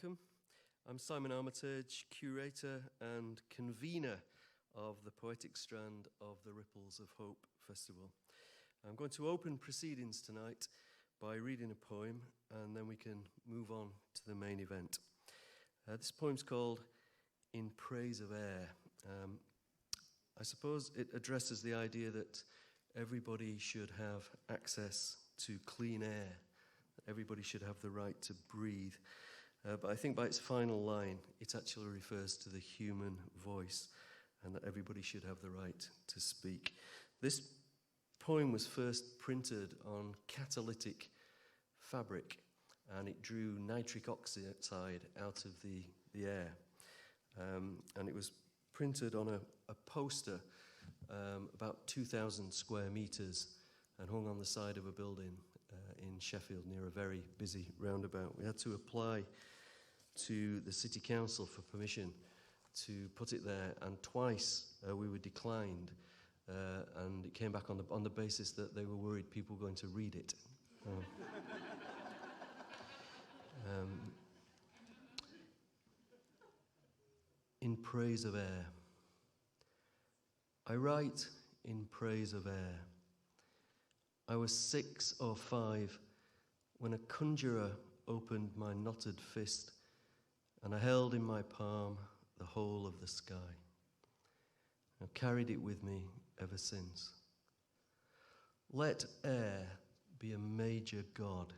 welcome. I'm Simon Armitage, curator and convener of the Poetic strand of the Ripples of Hope Festival. I'm going to open proceedings tonight by reading a poem, and then we can move on to the main event. This poem's called In Praise of Air. I suppose it addresses the idea that everybody should have access to clean air. Everybody should have the right to breathe. But I think by its final line, it actually refers to the human voice and that everybody should have the right to speak. This poem was first printed on catalytic fabric, and it drew nitric oxide out of the air. And it was printed on a poster about 2,000 square meters and hung on the side of a building in Sheffield near a very busy roundabout. We had to apply to the city council for permission to put it there, and twice we were declined, and it came back on the basis that they were worried people were going to read it. In praise of air. I write in praise of air. I was 6 or 5 when a conjurer opened my knotted fist, and I held in my palm the whole of the sky. I've carried it with me ever since. Let air be a major god,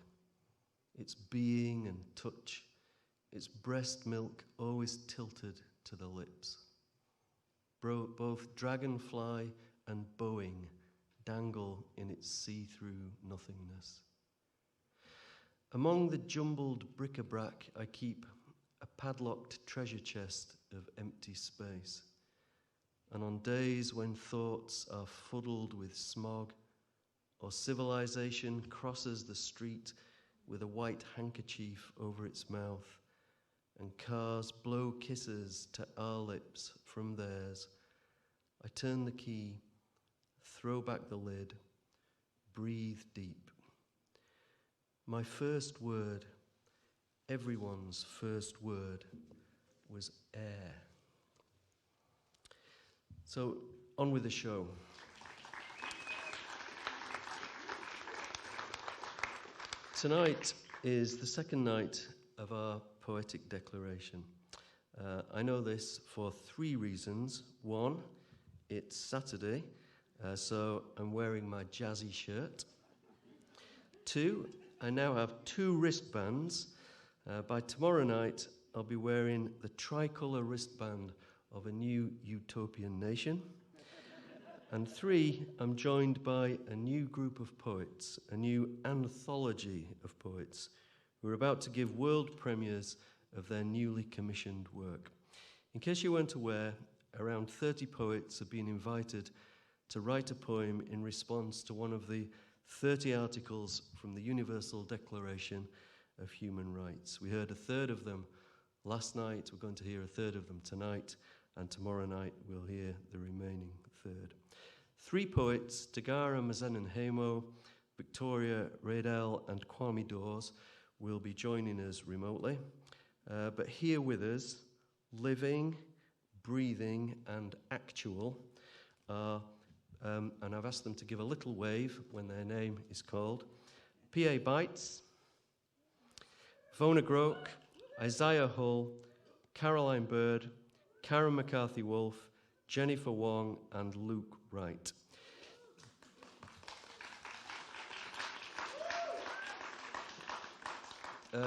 its being and touch, its breast milk always tilted to the lips. Both dragonfly and Boeing dangle in its see-through nothingness. Among the jumbled bric-a-brac, I keep a padlocked treasure chest of empty space. And on days when thoughts are fuddled with smog, or civilization crosses the street with a white handkerchief over its mouth, and cars blow kisses to our lips from theirs, I turn the key, throw back the lid, breathe deep. My first word, everyone's first word, was air. So, on with the show. Tonight is the second night of our Poetic Declaration. I know this for 3 reasons. 1, it's Saturday, so I'm wearing my jazzy shirt. 2, I now have 2 wristbands. By tomorrow night, I'll be wearing the tricolour wristband of a new utopian nation. And 3, I'm joined by a new group of poets, a new anthology of poets, who are about to give world premieres of their newly commissioned work. In case you weren't aware, around 30 poets have been invited to write a poem in response to one of the 30 articles from the Universal Declaration of Human Rights. We heard a third of them last night. We're going to hear a third of them tonight, and tomorrow night we'll hear the remaining third. 3 poets, Togara, Muzanenhamo, Victoria, Redel, and Kwame Dawes, will be joining us remotely. But here with us, living, breathing, and actual, are, and I've asked them to give a little wave when their name is called, Bitez, Vona Groake, Isaiah Hull, Caroline Bird, Karen McCarthy Woolf, Jennifer Wong, and Luke Wright.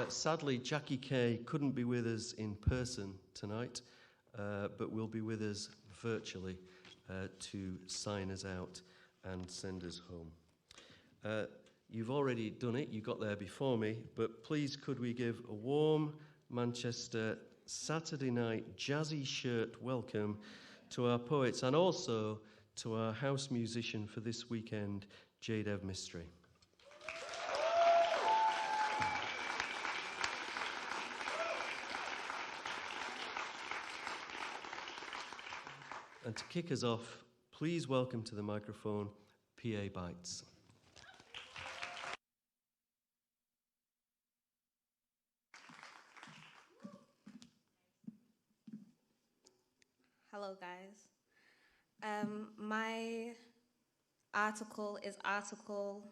Sadly, Jackie Kay couldn't be with us in person tonight, but will be with us virtually to sign us out and send us home. You've already done it, you got there before me, but please could we give a warm Manchester Saturday night jazzy shirt welcome to our poets and also to our house musician for this weekend, Jade Mystery. And to kick us off, please welcome to the microphone, P.A. Bitez. Hello, guys. My article is Article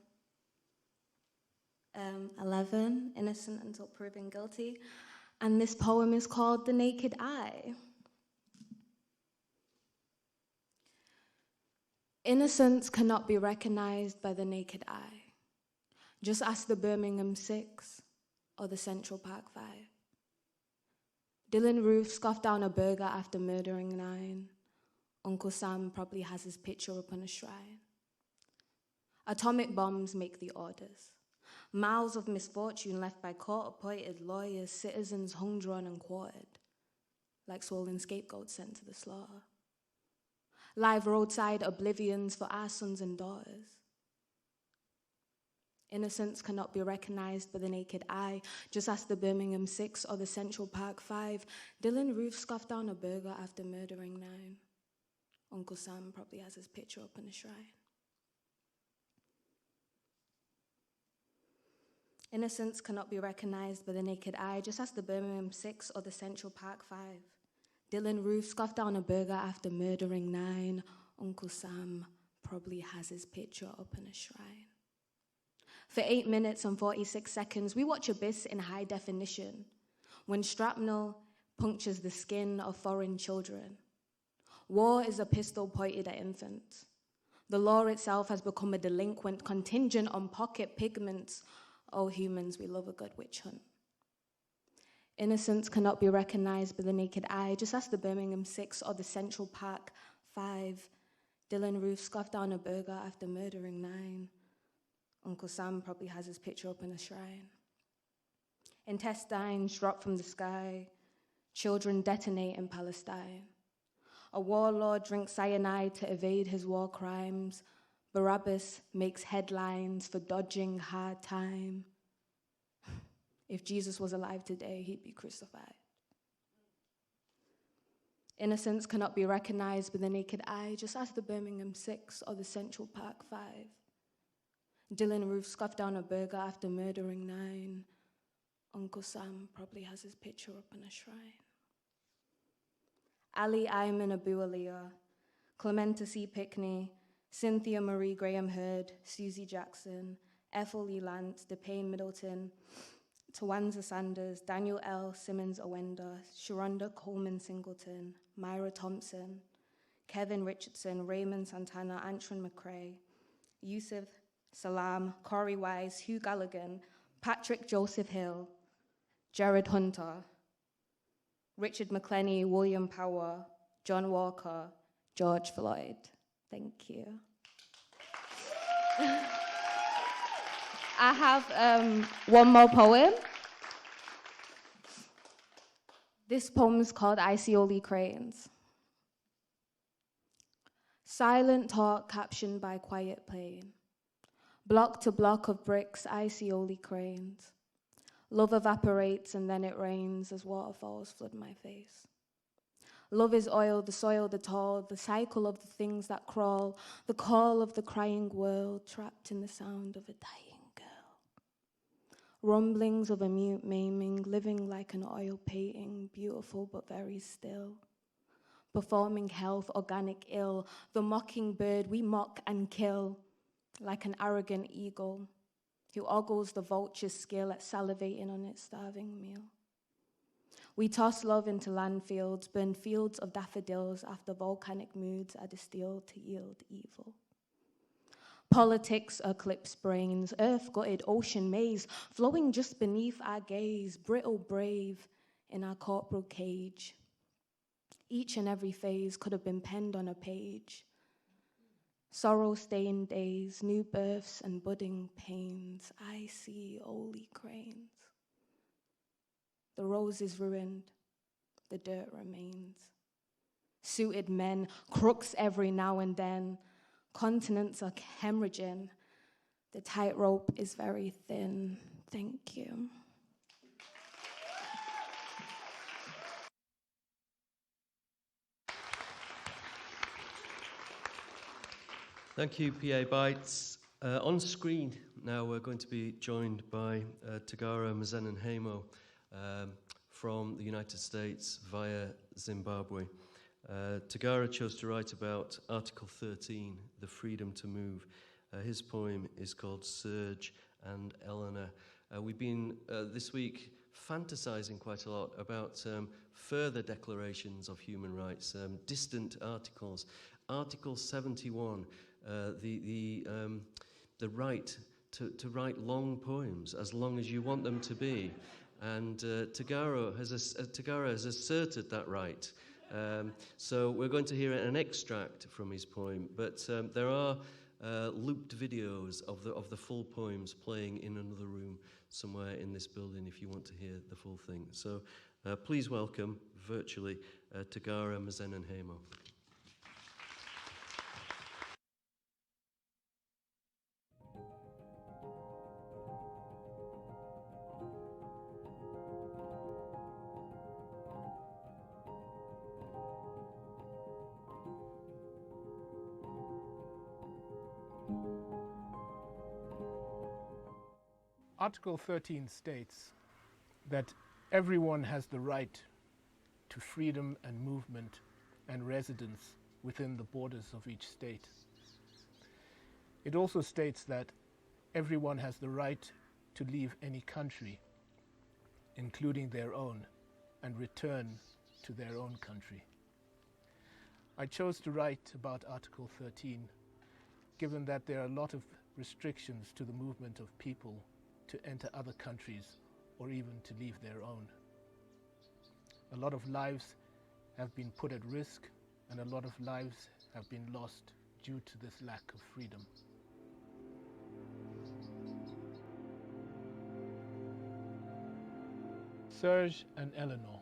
11, Innocent Until Proven Guilty, and this poem is called The Naked Eye. Innocence cannot be recognized by the naked eye. Just ask the Birmingham 6 or the Central Park 5. Dylan Roof scoffed down a burger after murdering 9. Uncle Sam probably has his picture up on a shrine. Atomic bombs make the orders. Mouths of misfortune left by court-appointed lawyers, citizens hung, drawn, and quartered, like swollen scapegoats sent to the slaughter. Live roadside oblivions for our sons and daughters. Innocence cannot be recognized by the naked eye. Just ask the Birmingham 6 or the Central Park 5. Dylan Roof scoffed down a burger after murdering 9. Uncle Sam probably has his picture up in a shrine. Innocence cannot be recognized by the naked eye. Just ask the Birmingham 6 or the Central Park 5. Dylan Roof scoffed down a burger after murdering 9. Uncle Sam probably has his picture up in a shrine. For 8 minutes and 46 seconds, we watch abyss in high definition when shrapnel punctures the skin of foreign children. War is a pistol pointed at infants. The law itself has become a delinquent contingent on pocket pigments. Oh, humans, we love a good witch hunt. Innocence cannot be recognized by the naked eye. Just ask the Birmingham 6 or the Central Park 5. Dylan Roof scoffed down a burger after murdering 9. Uncle Sam probably has his picture up in a shrine. Intestines drop from the sky. Children detonate in Palestine. A warlord drinks cyanide to evade his war crimes. Barabbas makes headlines for dodging hard time. If Jesus was alive today, he'd be crucified. Innocence cannot be recognized with the naked eye. Just ask the Birmingham 6 or the Central Park 5. Dylan Roof scoffed down a burger after murdering 9. Uncle Sam probably has his picture up in a shrine. Ali Ayman Abu Aliyah, Clementa C. Pickney, Cynthia Marie Graham Hurd, Susie Jackson, Ethel Lee Lance, DePayne Middleton, Tawanza Sanders, Daniel L. Simmons Owenda, Sharonda Coleman Singleton, Myra Thompson, Kevin Richardson, Raymond Santana, Antron McCrae, Yusuf Salam, Corey Wise, Hugh Galligan, Patrick Joseph Hill, Jared Hunter, Richard McClenny, William Power, John Walker, George Floyd. Thank you. I have one more poem. This poem is called Iceoli Cranes. Silent talk captioned by quiet plane. Block to block of bricks, Iceoli cranes. Love evaporates and then it rains as waterfalls flood my face. Love is oil, the soil, the tall, the cycle of the things that crawl, the call of the crying world trapped in the sound of a dying girl. Rumblings of a mute maiming, living like an oil painting, beautiful but very still. Performing health, organic ill, the mockingbird we mock and kill, like an arrogant eagle who ogles the vulture's skill at salivating on its starving meal. We toss love into landfields, burn fields of daffodils after volcanic moods are distilled to yield evil. Politics eclipse brains, earth-gutted ocean maze, flowing just beneath our gaze, brittle brave in our corporal cage. Each and every phase could have been penned on a page. Sorrow-stained days, new births and budding pains, I see holy cranes. The rose is ruined, the dirt remains. Suited men, crooks every now and then, continents are hemorrhaging. The tightrope is very thin. Thank you. Thank you, PA Bites. On screen now we're going to be joined by Togara Muzanenhamo from the United States via Zimbabwe. Togara chose to write about Article 13, the freedom to move. His poem is called Serge and Eleanor. We've been this week fantasizing quite a lot about further declarations of human rights, distant articles. Article 71, the right to write long poems, as long as you want them to be. And Togara has asserted that right. So we're going to hear an extract from his poem, but there are looped videos of the full poems playing in another room somewhere in this building if you want to hear the full thing. So please welcome, virtually, Togara Muzanenhamo. Article 13 states that everyone has the right to freedom and movement and residence within the borders of each state. It also states that everyone has the right to leave any country, including their own, and return to their own country. I chose to write about Article 13, given that there are a lot of restrictions to the movement of people to enter other countries or even to leave their own. A lot of lives have been put at risk and a lot of lives have been lost due to this lack of freedom. Serge and Eleanor.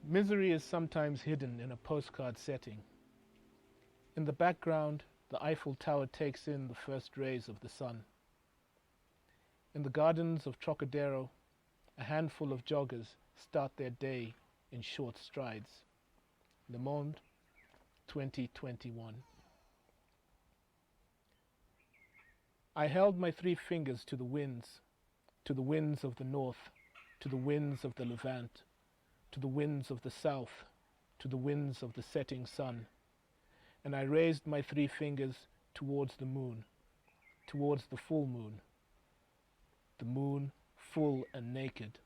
Misery is sometimes hidden in a postcard setting. In the background, the Eiffel Tower takes in the first rays of the sun. In the gardens of Trocadero, a handful of joggers start their day in short strides. Le Monde, 2021. I held my 3 fingers to the winds of the north, to the winds of the Levant, to the winds of the south, to the winds of the setting sun. And I raised my 3 fingers towards the moon, towards the full moon, the moon full and naked.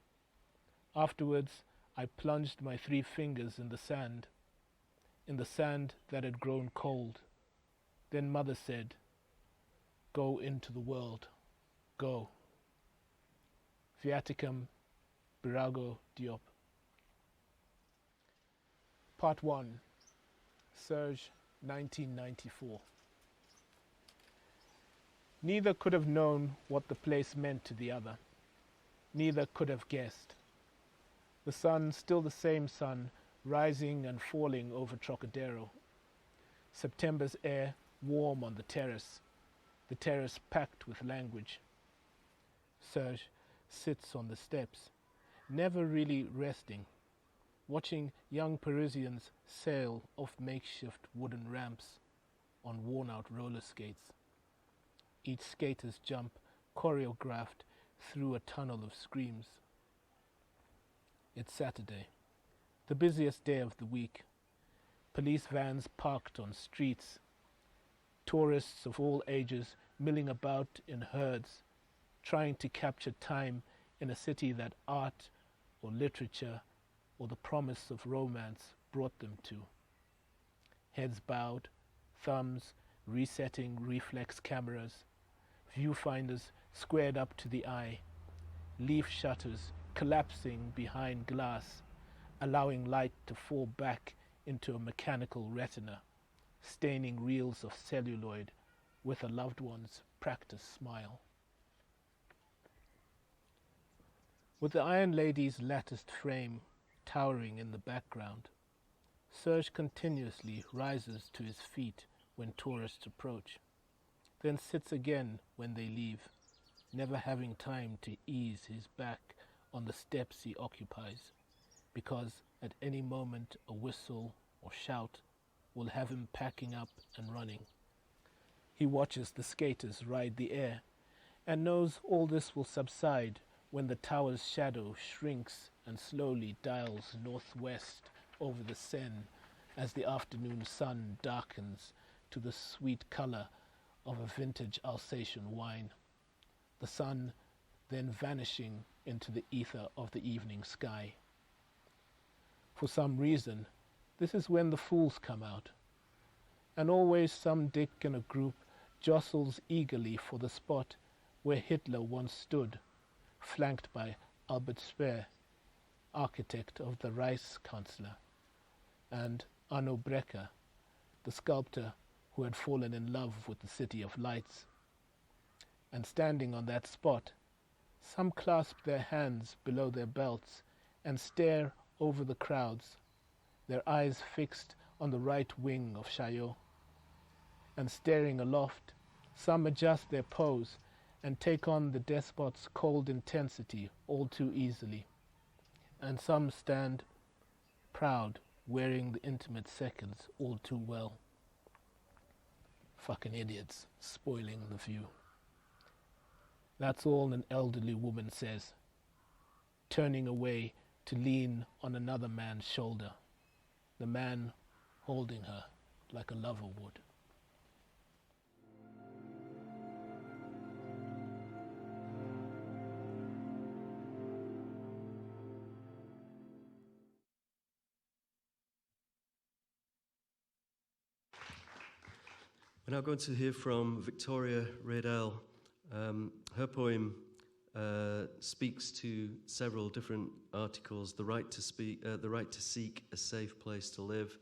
Afterwards, I plunged my 3 fingers in the sand that had grown cold. Then Mother said, "Go into the world, go." Viaticum, Birago Diop. Part 1, Serge, 1994. Neither could have known what the place meant to the other. Neither could have guessed. The sun, still the same sun, rising and falling over Trocadero. September's air warm on the terrace packed with language. Serge sits on the steps, never really resting, watching young Parisians sail off makeshift wooden ramps on worn-out roller skates. Each skater's jump choreographed through a tunnel of screams. It's Saturday, the busiest day of the week. Police vans parked on streets. Tourists of all ages milling about in herds, trying to capture time in a city that art or literature or the promise of romance brought them to. Heads bowed, thumbs resetting reflex cameras, viewfinders squared up to the eye, leaf shutters collapsing behind glass, allowing light to fall back into a mechanical retina, staining reels of celluloid with a loved one's practiced smile. With the Iron Lady's latticed frame towering in the background, Serge continuously rises to his feet when tourists approach, then sits again when they leave, never having time to ease his back on the steps he occupies, because at any moment a whistle or shout will have him packing up and running. He watches the skaters ride the air and knows all this will subside when the tower's shadow shrinks and slowly dials northwest over the Seine as the afternoon sun darkens to the sweet color of a vintage Alsatian wine, the sun then vanishing into the ether of the evening sky. For some reason, this is when the fools come out, and always some dick in a group jostles eagerly for the spot where Hitler once stood, flanked by Albert Speer, architect of the Reichskanzler, and Arno Breker, the sculptor who had fallen in love with the City of Lights. And standing on that spot, some clasp their hands below their belts and stare over the crowds, their eyes fixed on the right wing of Chaillot. And staring aloft, some adjust their pose and take on the despot's cold intensity all too easily. And some stand proud, wearing the intimate seconds all too well. Fucking idiots, spoiling the view. That's all an elderly woman says, turning away to lean on another man's shoulder, the man holding her like a lover would. We're now going to hear from Victoria Redel. Her poem speaks to several different articles: the right to speak, the right to seek a safe place to live,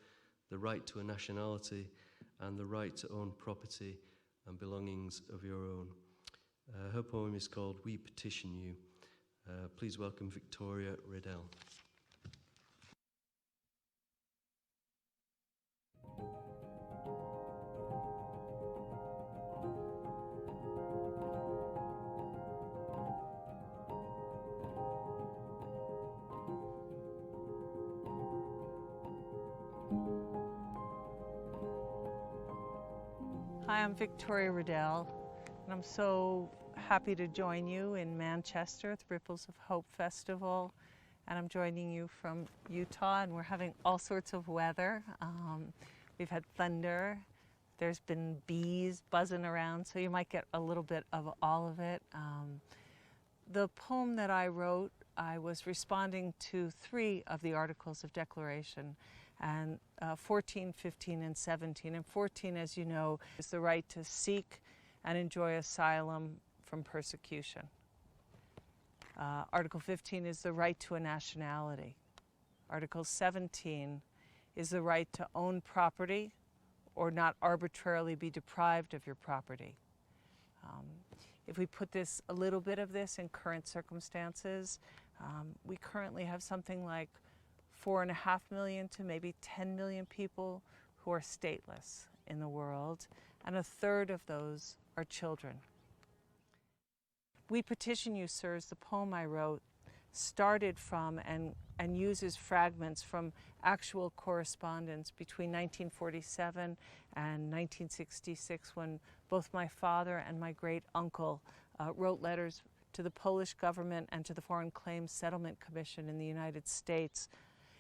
the right to a nationality, and the right to own property and belongings of your own. Her poem is called "We Petition You." Please welcome Victoria Redel. Hi, I'm Victoria Redel, and I'm so happy to join you in Manchester at the Ripples of Hope Festival. And I'm joining you from Utah, and we're having all sorts of weather. We've had thunder, there's been bees buzzing around, so you might get a little bit of all of it. The poem that I wrote, I was responding to 3 of the Articles of Declaration, and 14, 15, and 17. And 14, as you know, is the right to seek and enjoy asylum from persecution. Article 15 is the right to a nationality. Article 17 is the right to own property or not arbitrarily be deprived of your property. If we put a little bit of this in current circumstances, we currently have something like 4.5 million to maybe 10 million people who are stateless in the world, and 1/3 of those are children. We Petition You, Sirs, the poem I wrote, started from and uses fragments from actual correspondence between 1947 and 1966, when both my father and my great uncle wrote letters to the Polish government and to the Foreign Claims Settlement Commission in the United States.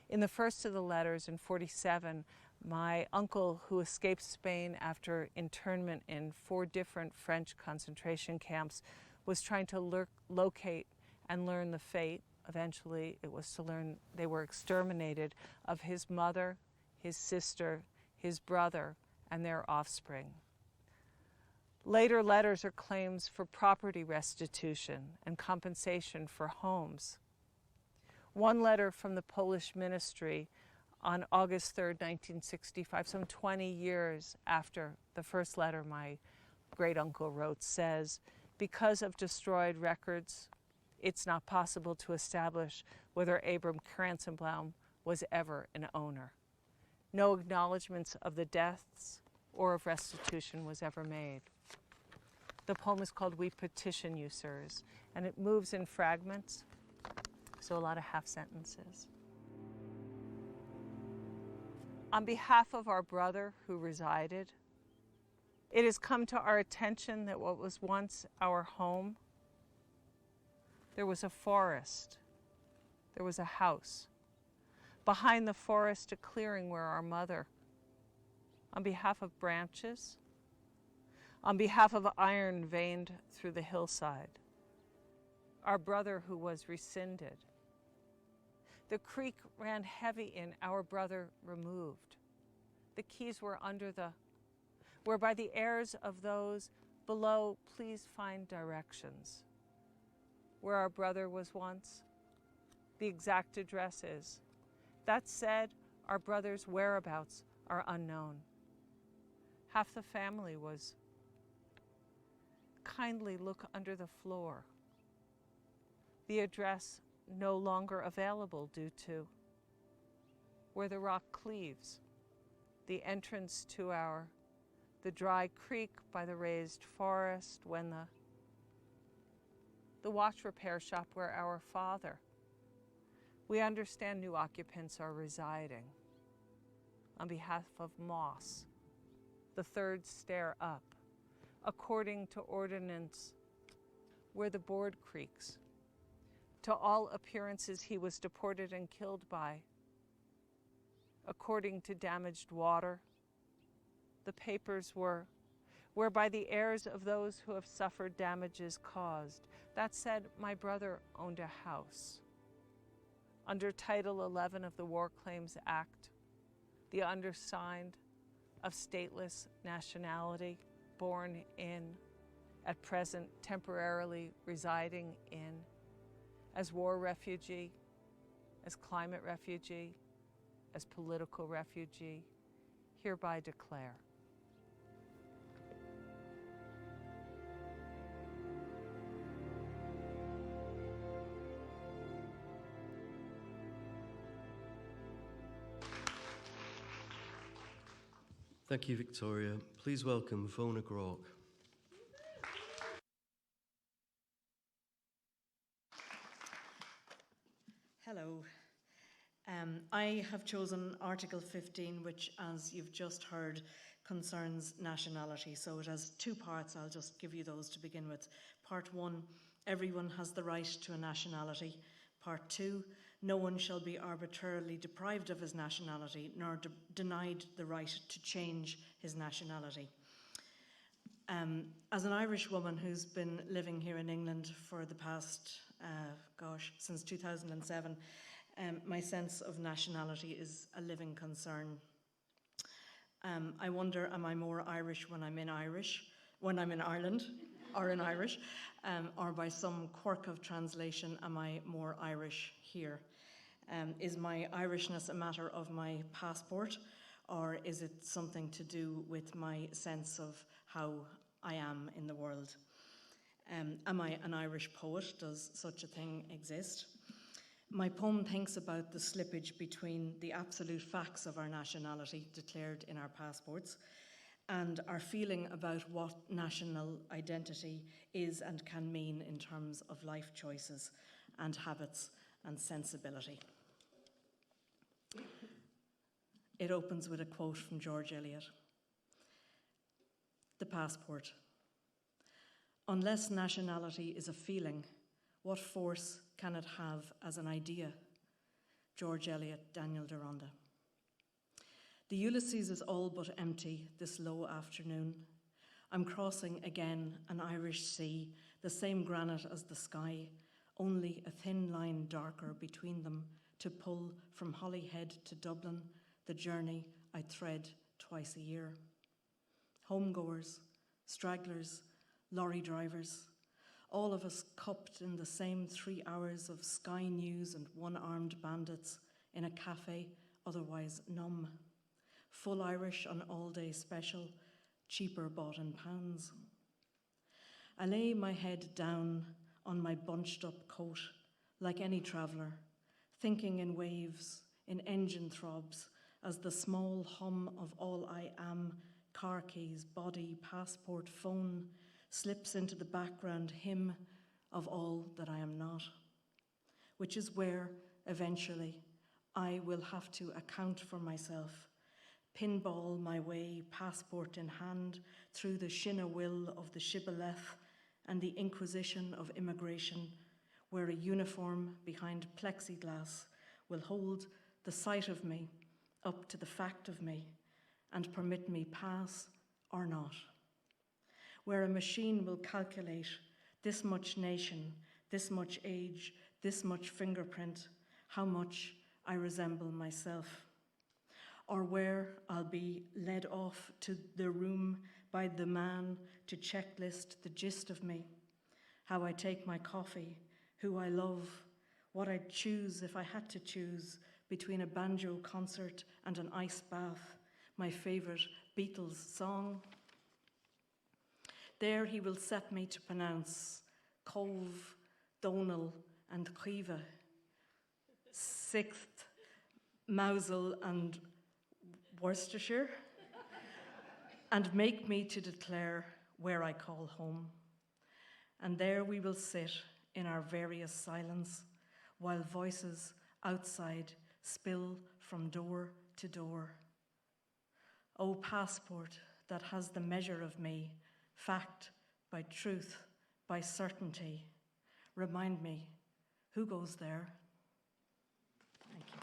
In the first of the letters, in 47, my uncle, who escaped Spain after internment in 4 different French concentration camps, was trying to locate and learn the fate. Eventually, it was to learn they were exterminated, of his mother, his sister, his brother, and their offspring. Later letters are claims for property restitution and compensation for homes. One letter from the Polish ministry on August 3rd, 1965, some 20 years after the first letter my great uncle wrote, says, because of destroyed records, it's not possible to establish whether Abram Kranzenbaum was ever an owner. No acknowledgments of the deaths or of restitution was ever made. The poem is called We Petition You, Sirs, and it moves in fragments, so a lot of half sentences. On behalf of our brother who resided, it has come to our attention that what was once our home There was a forest. There was a house. Behind the forest, a clearing where our mother, on behalf of branches, on behalf of iron veined through the hillside, our brother who was rescinded. The creek ran heavy in, our brother removed. The keys were under where by the heirs of those below, please find directions. Where our brother was once, the exact address is. That said, our brother's whereabouts are unknown. Half the family was, kindly look under the floor. The address no longer available due to where the rock cleaves, the entrance to the dry creek by the raised forest, when the watch repair shop where our father, we understand new occupants are residing. On behalf of Moss, the third stair up, according to ordinance, where the board creaks. To all appearances, he was deported and killed by, according to damaged water. The papers were by the heirs of those who have suffered damages caused. That said, my brother owned a house. Under Title 11 of the War Claims Act, the undersigned of stateless nationality, born in, at present temporarily residing in, as war refugee, as climate refugee, as political refugee, hereby declare. Thank you, Victoria. Please welcome Vona Groake. Hello. I have chosen Article 15, which, as you've just heard, concerns nationality. So it has two parts. I'll just give you those to begin with. Part 1, everyone has the right to a nationality. Part 2, no one shall be arbitrarily deprived of his nationality, nor denied the right to change his nationality. As an Irish woman who's been living here in England for the past, since 2007, my sense of nationality is a living concern. I wonder, am I more Irish when I'm in Ireland, or in Irish, or by some quirk of translation, am I more Irish here? Is my Irishness a matter of my passport, or is it something to do with my sense of how I am in the world? Am I an Irish poet? Does such a thing exist? My poem thinks about the slippage between the absolute facts of our nationality declared in our passports and our feeling about what national identity is and can mean in terms of life choices and habits and sensibility. It opens with a quote from George Eliot. The passport. Unless nationality is a feeling, what force can it have as an idea? George Eliot, Daniel Deronda. The Ulysses is all but empty this low afternoon. I'm crossing again an Irish sea, the same granite as the sky, only a thin line darker between them to pull from Holyhead to Dublin, the journey I thread twice a year. Homegoers, stragglers, lorry drivers, all of us cupped in the same 3 hours of Sky News and one-armed bandits in a cafe otherwise numb. Full Irish on all-day special, cheaper bought in pounds. I lay my head down on my bunched-up coat like any traveller, thinking in waves, in engine throbs, as the small hum of all I am, car keys, body, passport, phone, slips into the background hymn of all that I am not, which is where, eventually, I will have to account for myself, pinball my way, passport in hand, through the Shinna Will of the Shibboleth and the Inquisition of immigration, where a uniform behind plexiglass will hold the sight of me up to the fact of me and permit me pass or not, where a machine will calculate this much nation, this much age, this much fingerprint, how much I resemble myself, or where I'll be led off to the room by the man to checklist the gist of me, how I take my coffee, who I love, what I'd choose if I had to choose between a banjo concert and an ice bath, my favorite Beatles song. There he will set me to pronounce Cove, Donal and Chiva, 6th Mousel and Worcestershire, and make me to declare where I call home. And there we will sit in our various silence, while voices outside spill from door to door. O passport that has the measure of me, fact by truth, by certainty, remind me, who goes there? Thank you.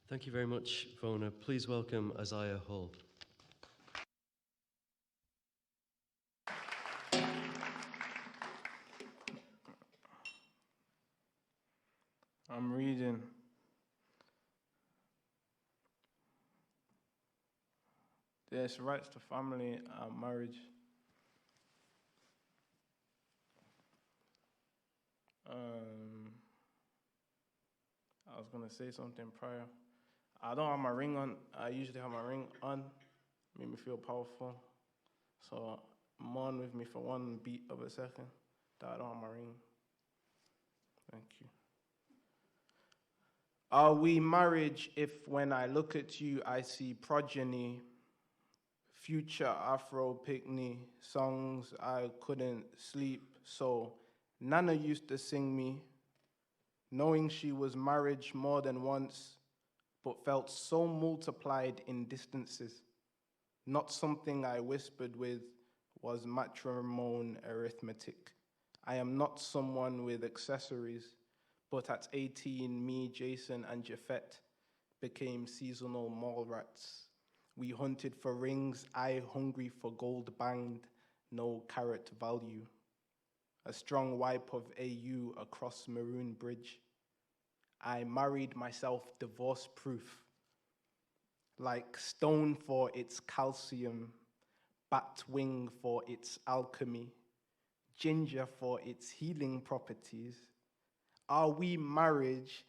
Thank you very much, Vona. Please welcome Isaiah Hull. I'm reading There's rights to family and marriage. I was going to say something prior. I don't have my ring on. I usually have my ring on. Made me feel powerful. So mourn with me for 1 beat of a second that I don't have my ring. Thank you. Are we marriage if when I look at you I see progeny, future Afro picnic, songs I couldn't sleep, so Nana used to sing me, knowing she was marriage more than once, but felt so multiplied in distances. Not something I whispered with was matrimony arithmetic. I am not someone with accessories, but at 18, me, Jason, and Jafet became seasonal mall rats. We hunted for rings, I hungry for gold banged, no carat value. A strong wipe of AU across Maroon Bridge. I married myself divorce proof. Like stone for its calcium, bat wing for its alchemy, ginger for its healing properties. Are we marriage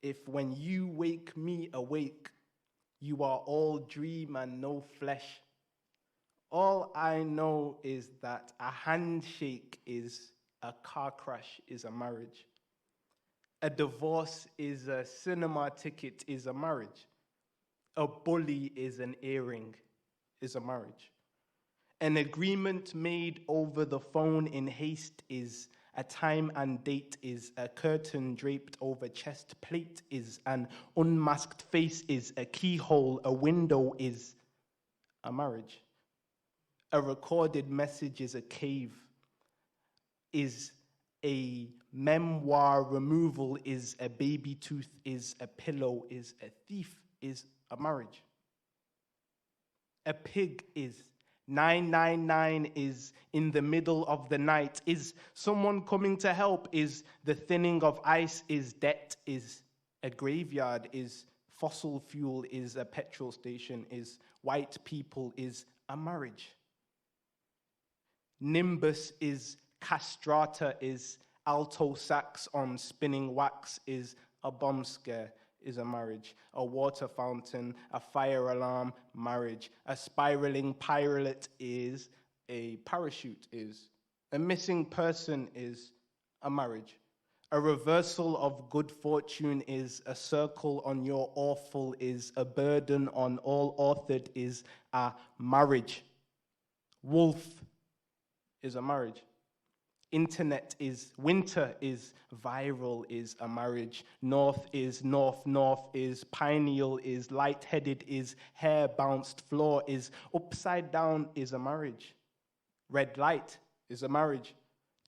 if when you wake me awake, you are all dream and no flesh? All I know is that a handshake is a car crash, is a marriage. A divorce is a cinema ticket, is a marriage. A bully is an earring, is a marriage. An agreement made over the phone in haste is a time and date, is a curtain draped over chest plate, is an unmasked face, is a keyhole, a window is a marriage. A recorded message is a cave, is a memoir removal, is a baby tooth, is a pillow, is a thief, is a marriage. A pig is 999 is in the middle of the night. Is someone coming to help? Is the thinning of ice? Is debt? Is a graveyard? Is fossil fuel? Is a petrol station? Is white people? Is a marriage. Nimbus is castrata, is alto sax on spinning wax, is a bomb scare, is a marriage. A water fountain, a fire alarm, marriage. A spiraling pilot is a parachute, is a missing person, is a marriage. A reversal of good fortune is a circle on your awful, is a burden on all authored, is a marriage. Wolf is a marriage. Internet is winter is viral is a marriage. North is north is pineal is lightheaded is hair bounced floor is upside down is a marriage. Red light is a marriage.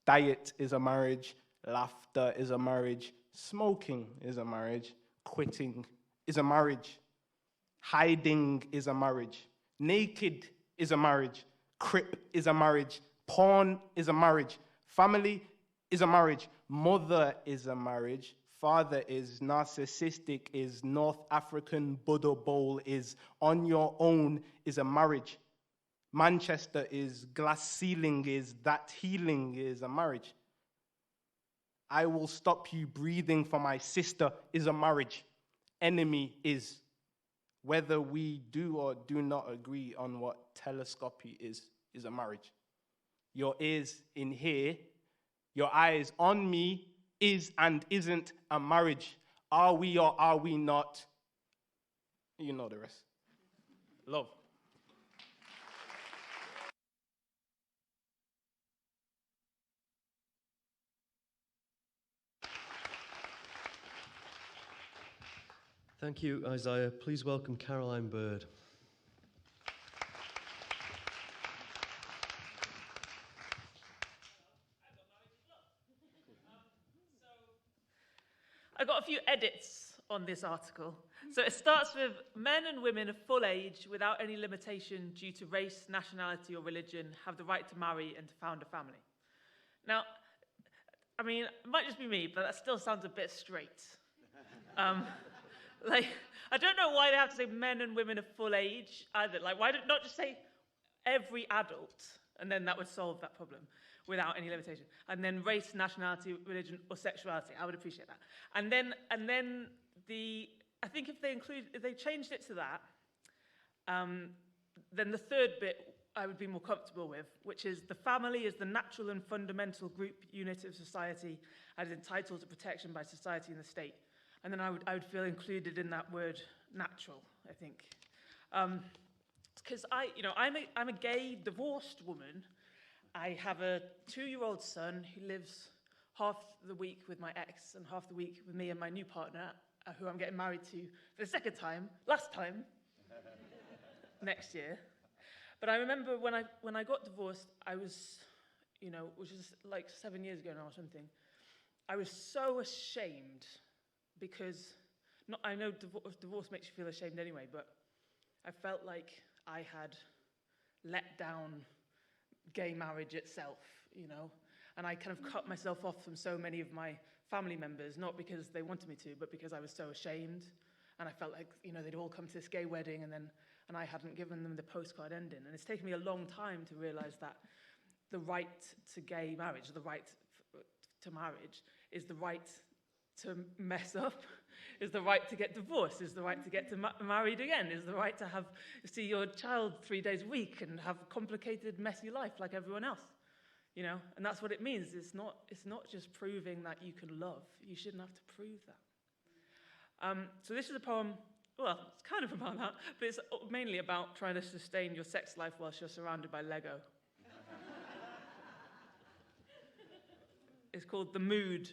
Diet is a marriage. Laughter is a marriage. Smoking is a marriage. Quitting is a marriage. Hiding is a marriage. Naked is a marriage. Crip is a marriage. Porn is a marriage. Family is a marriage. Mother is a marriage. Father is narcissistic, is North African Buddha bowl, is on your own, is a marriage. Manchester is glass ceiling, is that healing, is a marriage. I will stop you breathing for my sister is a marriage. Enemy is whether we do or do not agree on what telescopy is a marriage. Your ears in here, your eyes on me is and isn't a marriage. Are we or are we not? You know the rest. Love. Thank you, Isaiah. Please welcome Caroline Bird. I got a few edits on this article. So it starts with men and women of full age without any limitation due to race, nationality, or religion have the right to marry and to found a family. Now, I mean, it might just be me, but that still sounds a bit straight. Like, I don't know why they have to say men and women of full age either. Like, why not just say every adult, and then that would solve that problem without any limitation. And then race, nationality, religion, or sexuality. I would appreciate that. And then I think if they changed it to that, then the third bit I would be more comfortable with, which is the family is the natural and fundamental group unit of society and is entitled to protection by society and the state. And then I would feel included in that word natural, I think. Because I'm a gay, divorced woman. I have a 2-year-old son who lives half the week with my ex and half the week with me and my new partner, who I'm getting married to for the second time, last time, next year. But I remember when I got divorced, I was, which is like 7 years ago now or something, I was so ashamed because, I know divorce makes you feel ashamed anyway, but I felt like I had let down gay marriage itself, and I kind of cut myself off from so many of my family members, not because they wanted me to, but because I was so ashamed, and I felt like, they'd all come to this gay wedding, and I hadn't given them the postcard ending, and it's taken me a long time to realize that the right to gay marriage, the right to marriage, is the right to mess up, is the right to get divorced, is the right to get married again, is the right to see your child 3 days a week and have a complicated, messy life like everyone else, and that's what it means. It's not just proving that you can love. You shouldn't have to prove that. So this is a poem, well, it's kind of about that, but it's mainly about trying to sustain your sex life whilst you're surrounded by Lego. It's called The Mood.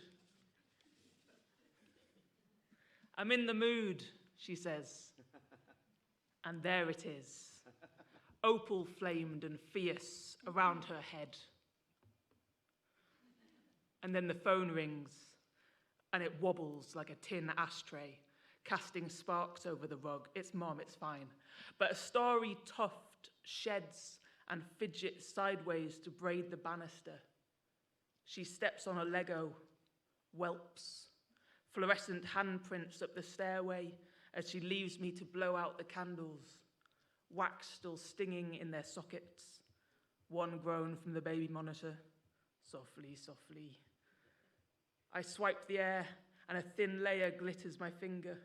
I'm in the mood, she says. And there it is, opal-flamed and fierce around her head. And then the phone rings, and it wobbles like a tin ashtray, casting sparks over the rug. It's Mom, it's fine. But a starry tuft sheds and fidgets sideways to braid the banister. She steps on a Lego, whelps. Fluorescent handprints up the stairway as she leaves me to blow out the candles, wax still stinging in their sockets, one groan from the baby monitor, softly, softly. I swipe the air and a thin layer glitters my finger.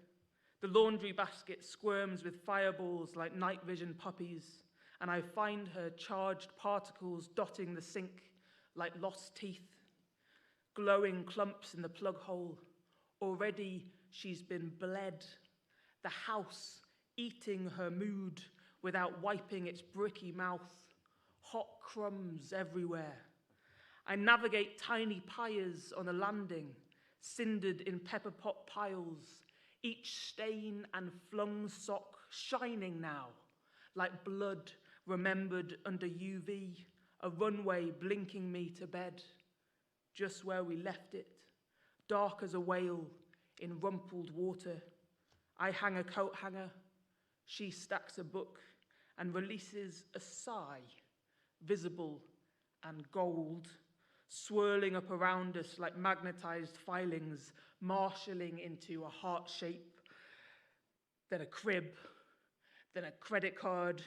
The laundry basket squirms with fireballs like night vision puppies, and I find her charged particles dotting the sink like lost teeth, glowing clumps in the plug hole. Already she's been bled, the house eating her mood without wiping its bricky mouth, hot crumbs everywhere. I navigate tiny pyres on a landing, cindered in pepper pot piles, each stain and flung sock shining now, like blood remembered under UV, a runway blinking me to bed, just where we left it, dark as a whale in rumpled water. I hang a coat hanger, she stacks a book and releases a sigh, visible and gold, swirling up around us like magnetized filings, marshalling into a heart shape, then a crib, then a credit card,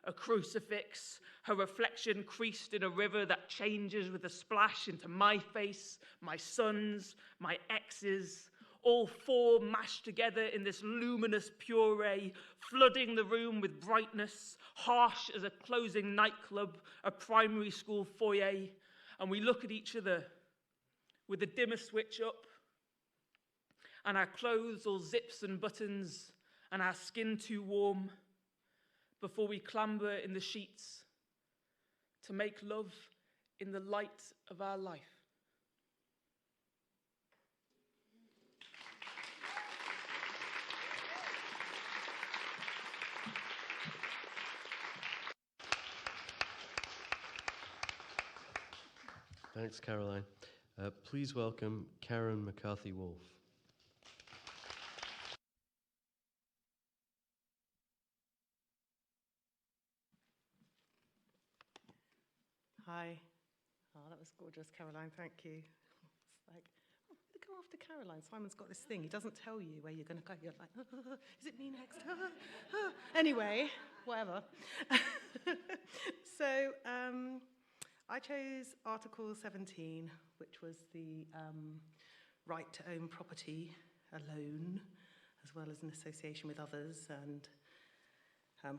a crucifix, her reflection creased in a river that changes with a splash into my face, my son's, my ex's, all four mashed together in this luminous puree, flooding the room with brightness, harsh as a closing nightclub, a primary school foyer, and we look at each other with the dimmer switch up, and our clothes all zips and buttons, and our skin too warm, before we clamber in the sheets to make love in the light of our life. Thanks, Caroline. Please welcome Karen McCarthy Woolf. Hi. Oh, that was gorgeous, Caroline. Thank you. It's like, oh, I'm going to go after Caroline. Simon's got this thing. He doesn't tell you where you're going to go. You're like, is it me next? Anyway, whatever. So I chose Article 17, which was the right to own property alone, as well as in association with others, and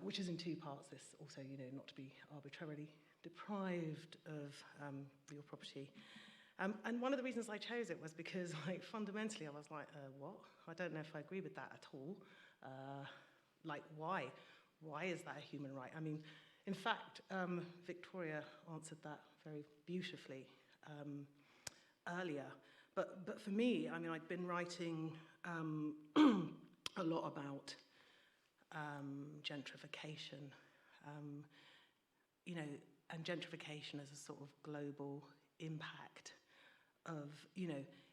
which is in two parts. This also, not to be arbitrarily deprived of your property. And one of the reasons I chose it was because, fundamentally, I was like, what? I don't know if I agree with that at all. Why? Why is that a human right? I mean, in fact, Victoria answered that very beautifully earlier. But for me, I mean, I'd been writing a lot about gentrification, and gentrification as a sort of global impact of,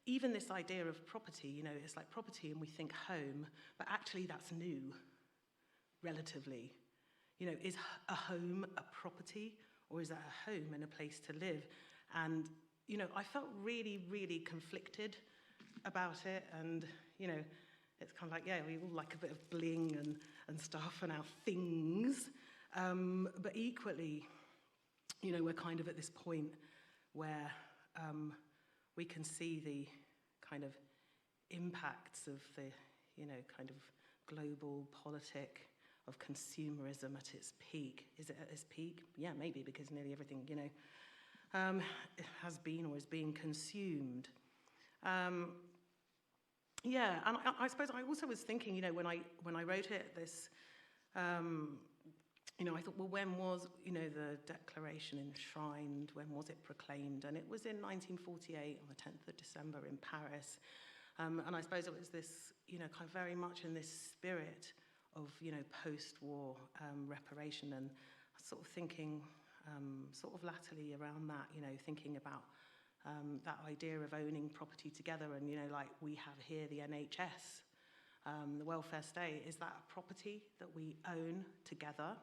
even this idea of property, it's like property and we think home, but actually that's new, relatively. Is a home a property, or is that a home and a place to live? And, I felt really, really conflicted about it, and, it's kind of like, yeah, we all like a bit of bling and stuff and our things, but equally, we're kind of at this point where we can see the kind of impacts of the, kind of global politic of consumerism at its peak. Is it at its peak? Yeah, maybe, because nearly everything, has been or is being consumed. Yeah, and I suppose I also was thinking, when I wrote it, this, I thought, well, when was, the Declaration enshrined? When was it proclaimed? And it was in 1948, on the 10th of December in Paris. And I suppose it was this, kind of very much in this spirit of, post-war reparation, and sort of thinking, sort of latterly around that, thinking about that idea of owning property together, and, we have here the NHS, the welfare state. Is that a property that we own together?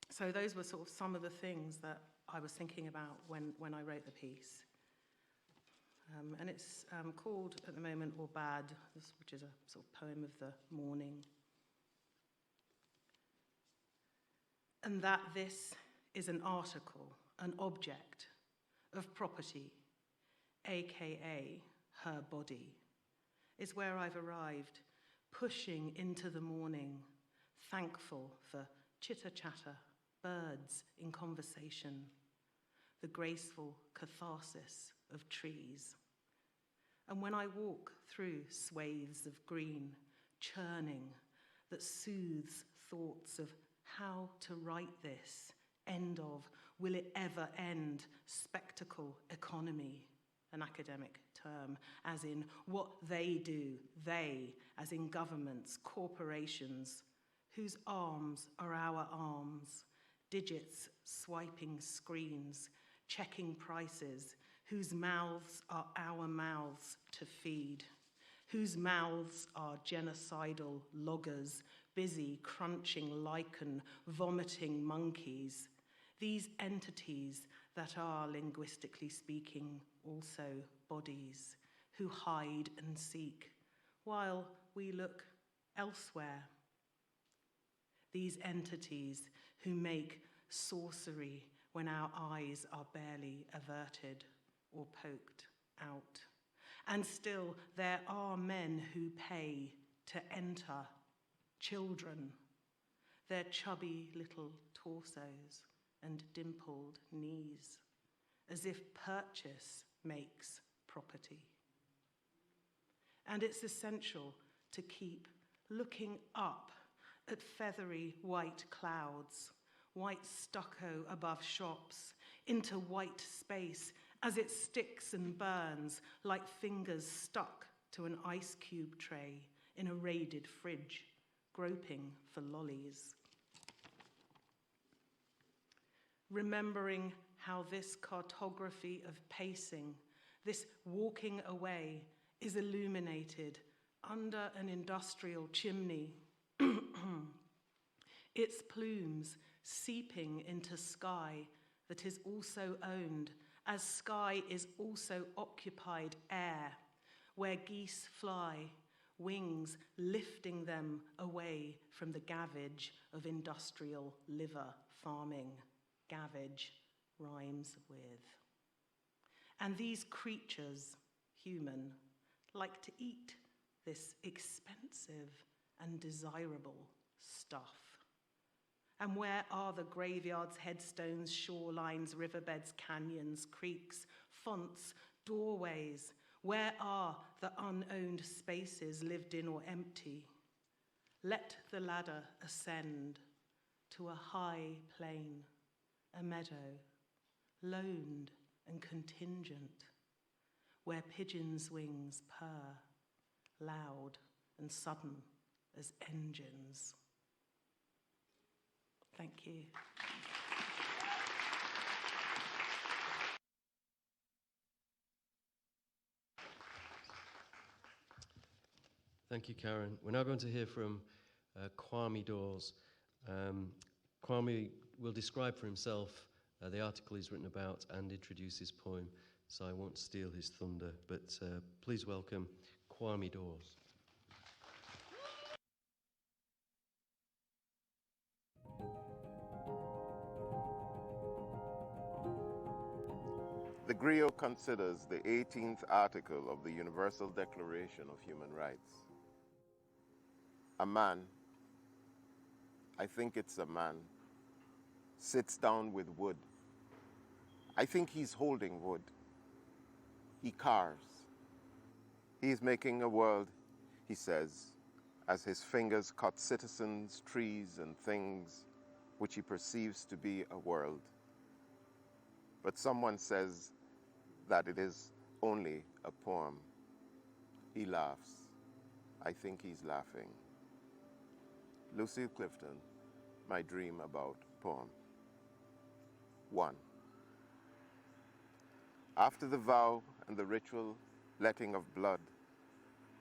So those were sort of some of the things that I was thinking about when I wrote the piece. And it's called, at the moment, Or Bad, which is a sort of poem of the morning. And that this is an article, an object of property, aka her body, is where I've arrived, pushing into the morning, thankful for chitter-chatter, birds in conversation, the graceful catharsis of trees. And when I walk through swathes of green, churning, that soothes thoughts of how to write this End of, will it ever end? Spectacle economy, an academic term, as in what they do, they, as in governments, corporations, whose arms are our arms, digits swiping screens, checking prices, whose mouths are our mouths to feed, whose mouths are genocidal loggers, busy crunching lichen, vomiting monkeys, these entities that are, linguistically speaking, also bodies, who hide and seek, while we look elsewhere. These entities who make sorcery when our eyes are barely averted or poked out. And still, there are men who pay to enter, children, their chubby little torsos and dimpled knees, as if purchase makes property. And it's essential to keep looking up at feathery white clouds, white stucco above shops, into white space as it sticks and burns like fingers stuck to an ice cube tray in a raided fridge, groping for lollies. Remembering how this cartography of pacing, this walking away, is illuminated under an industrial chimney, its plumes seeping into sky that is also owned, as sky is also occupied air, where geese fly, wings lifting them away from the gavage of industrial liver farming. Gavage rhymes with. And these creatures, human, like to eat this expensive and desirable stuff. And where are the graveyards, headstones, shorelines, riverbeds, canyons, creeks, fonts, doorways? Where are the unowned spaces, lived in or empty? Let the ladder ascend to a high plain, a meadow, loaned and contingent, where pigeons' wings purr, loud and sudden as engines. Thank you. Thank you, Karen. We're now going to hear from Kwame Dawes. Kwame will describe for himself the article he's written about and introduce his poem, so I won't steal his thunder, but please welcome Kwame Dawes. The griot considers the 18th article of the Universal Declaration of Human Rights. A man, I think it's a man, sits down with wood. I think he's holding wood. He carves. He is making a world, he says, as his fingers cut citizens, trees, and things which he perceives to be a world. But someone says that it is only a poem. He laughs. I think he's laughing. Lucille Clifton, My Dream About Poem. 1. After the vow and the ritual letting of blood,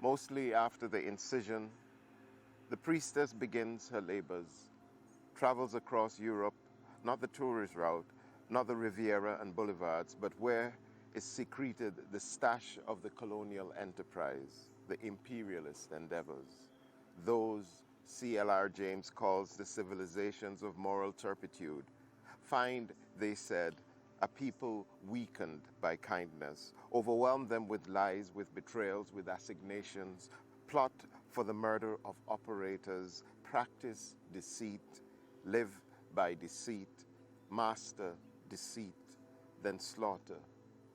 mostly after the incision, the priestess begins her labors, travels across Europe, not the tourist route, not the Riviera and boulevards, but where is secreted the stash of the colonial enterprise, the imperialist endeavors, those C.L.R. James calls the civilizations of moral turpitude. Find, they said, a people weakened by kindness, overwhelm them with lies, with betrayals, with assignations, plot for the murder of operators, practice deceit, live by deceit, master deceit, then slaughter,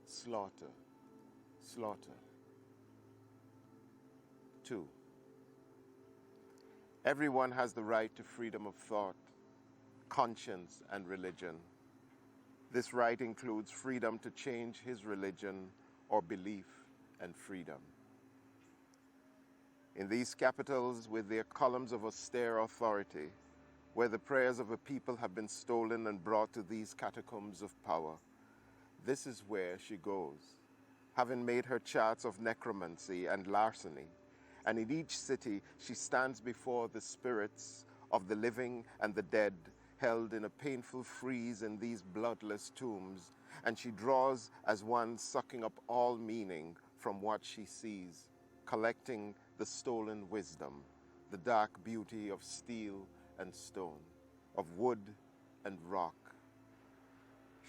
slaughter, slaughter. 2. Everyone has the right to freedom of thought. conscience, and religion. This right includes freedom to change his religion or belief and freedom. In these capitals, with their columns of austere authority, where the prayers of a people have been stolen and brought to these catacombs of power, this is where she goes, having made her charts of necromancy and larceny. And in each city, she stands before the spirits of the living and the dead, held in a painful freeze in these bloodless tombs, and she draws as one sucking up all meaning from what she sees, collecting the stolen wisdom, the dark beauty of steel and stone, of wood and rock.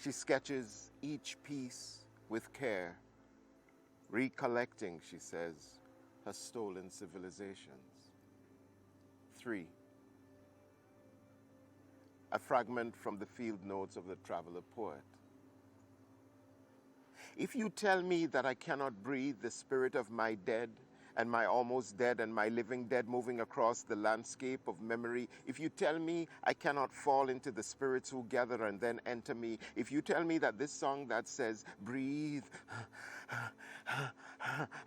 She sketches each piece with care, recollecting, she says, her stolen civilizations. 3. A fragment from the field notes of the traveler poet. If you tell me that I cannot breathe the spirit of my dead, and my almost dead and my living dead moving across the landscape of memory, if you tell me I cannot fall into the spirits who gather and then enter me, if you tell me that this song that says, breathe,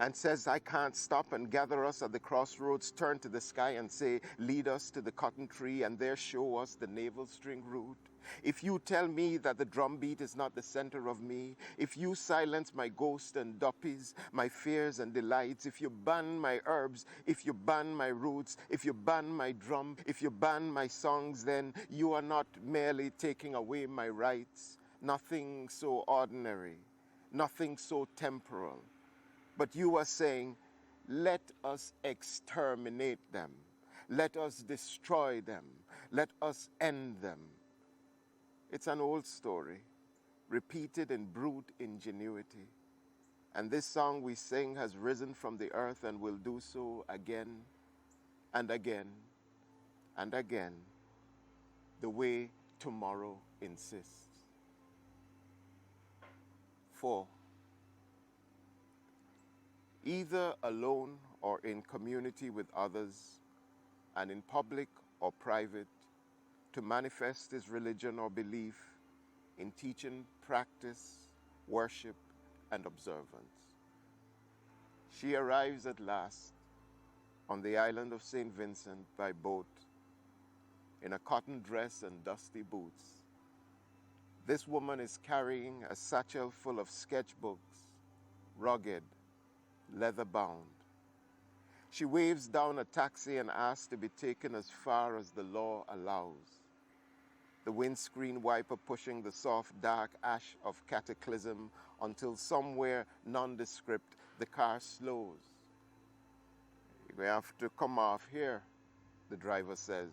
and says I can't stop and gather us at the crossroads, turn to the sky and say, lead us to the cotton tree and there show us the navel string root. If you tell me that the drumbeat is not the center of me, if you silence my ghost and duppies, my fears and delights, if you ban my herbs, if you ban my roots, if you ban my drum, if you ban my songs, then you are not merely taking away my rights, nothing so ordinary, nothing so temporal, but you are saying, let us exterminate them, let us destroy them, let us end them. It's an old story, repeated in brute ingenuity. And this song we sing has risen from the earth and will do so again and again and again, the way tomorrow insists. 4. Either alone or in community with others, and in public or private, to manifest his religion or belief in teaching, practice, worship, and observance. She arrives at last on the island of St. Vincent by boat in a cotton dress and dusty boots. This woman is carrying a satchel full of sketchbooks, rugged, leather-bound. She waves down a taxi and asks to be taken as far as the law allows. The windscreen wiper pushing the soft, dark ash of cataclysm until somewhere nondescript the car slows. We have to come off here, the driver says.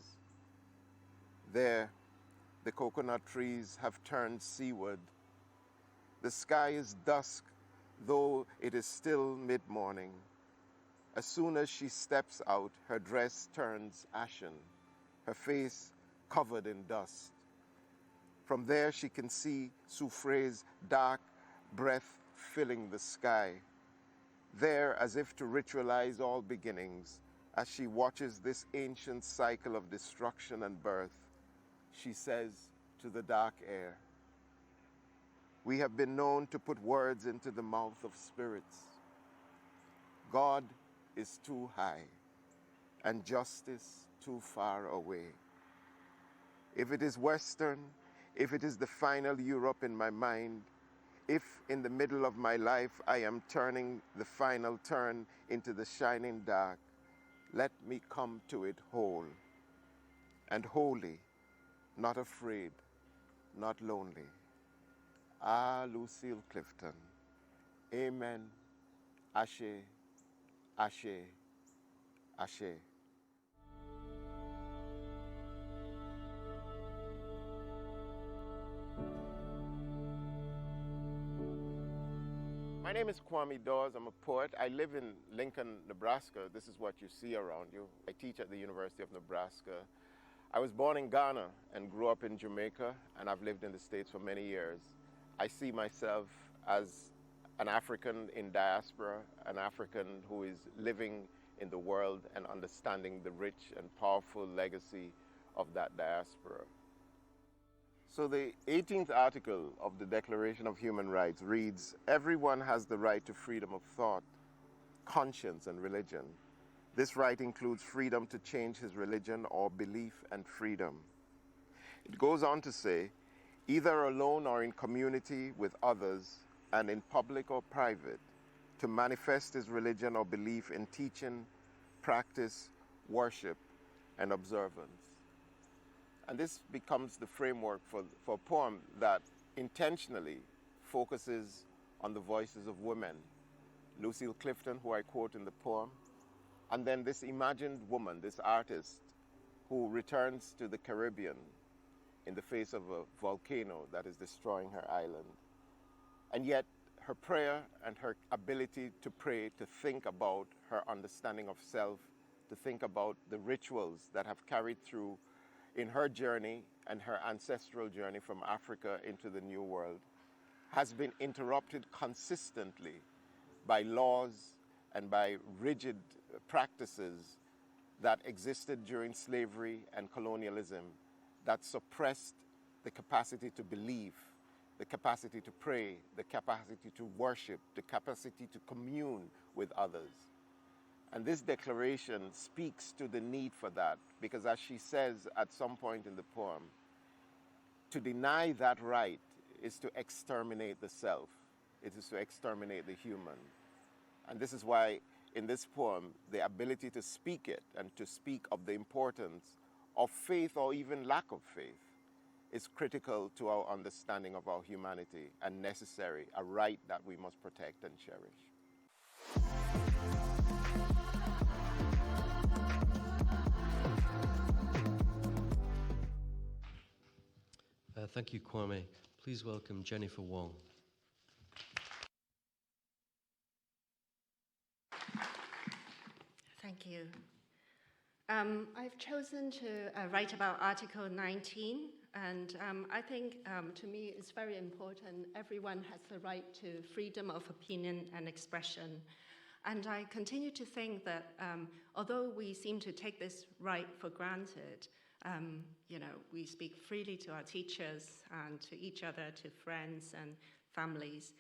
There, the coconut trees have turned seaward. The sky is dusk, though it is still mid-morning. As soon as she steps out, her dress turns ashen, her face covered in dust. From there, she can see Soufri's dark breath filling the sky. There, as if to ritualize all beginnings, as she watches this ancient cycle of destruction and birth, she says to the dark air, we have been known to put words into the mouth of spirits. God is too high, and justice too far away. If it is Western, if it is the final Europe in my mind, if in the middle of my life I am turning the final turn into the shining dark, let me come to it whole and holy, not afraid, not lonely. Ah, Lucille Clifton. Amen. Ashe, Ashe, Ashe. My name is Kwame Dawes. I'm a poet. I live in Lincoln, Nebraska. This is what you see around you. I teach at the University of Nebraska. I was born in Ghana and grew up in Jamaica, and I've lived in the States for many years. I see myself as an African in diaspora, an African who is living in the world and understanding the rich and powerful legacy of that diaspora. So the 18th article of the Declaration of Human Rights reads, "Everyone has the right to freedom of thought, conscience, and religion. This right includes freedom to change his religion or belief and freedom." It goes on to say, "Either alone or in community with others and in public or private, to manifest his religion or belief in teaching, practice, worship, and observance." And this becomes the framework for a poem that intentionally focuses on the voices of women. Lucille Clifton, who I quote in the poem, and then this imagined woman, this artist, who returns to the Caribbean in the face of a volcano that is destroying her island. And yet her prayer and her ability to pray, to think about her understanding of self, to think about the rituals that have carried through in her journey and her ancestral journey from Africa into the New World, has been interrupted consistently by laws and by rigid practices that existed during slavery and colonialism that suppressed the capacity to believe, the capacity to pray, the capacity to worship, the capacity to commune with others. And this declaration speaks to the need for that, because as she says at some point in the poem, to deny that right is to exterminate the self. It is to exterminate the human. And this is why in this poem, the ability to speak it and to speak of the importance of faith or even lack of faith is critical to our understanding of our humanity and necessary, a right that we must protect and cherish. Thank you, Kwame. Please welcome Jennifer Wong. Thank you. I've chosen to write about Article 19, and I think to me it's very important. Everyone has the right to freedom of opinion and expression. And I continue to think that although we seem to take this right for granted, we speak freely to our teachers and to each other, to friends and families.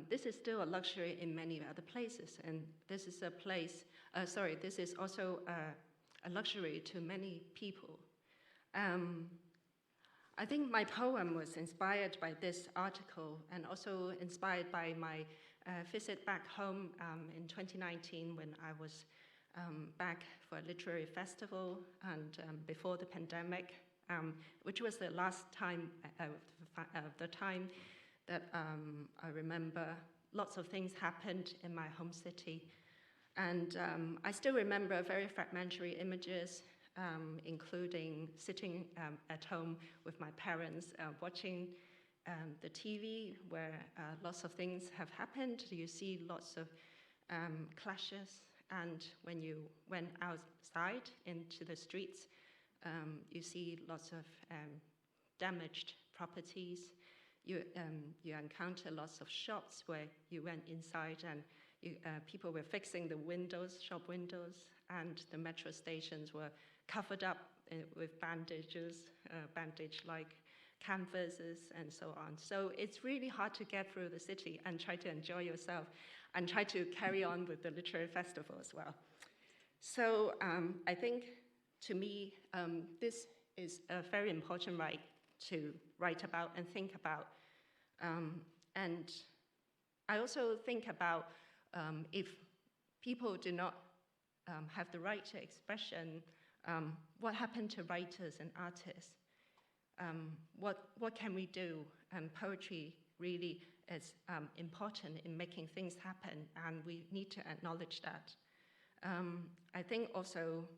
This is still a luxury in many other places, and this is this is also a luxury to many people. I think my poem was inspired by this article and also inspired by my visit back home in 2019 when I was back for a literary festival and before the pandemic, which was the last time, the time that I remember lots of things happened in my home city. And I still remember very fragmentary images, including sitting at home with my parents, watching the TV where lots of things have happened. You see lots of clashes, and when you went outside into the streets, you see lots of damaged properties. You encounter lots of shops where you went inside and people were fixing the windows, shop windows, and the metro stations were covered up with bandages, bandage-like canvases, and so on. So it's really hard to get through the city and try to enjoy yourself and try to carry on with the literary festival as well. So I think, to me, this is a very important right to write about and think about. And I also think about if people do not have the right to expression, what happened to writers and artists? What can we do? And poetry really is important in making things happen, and we need to acknowledge that. I think also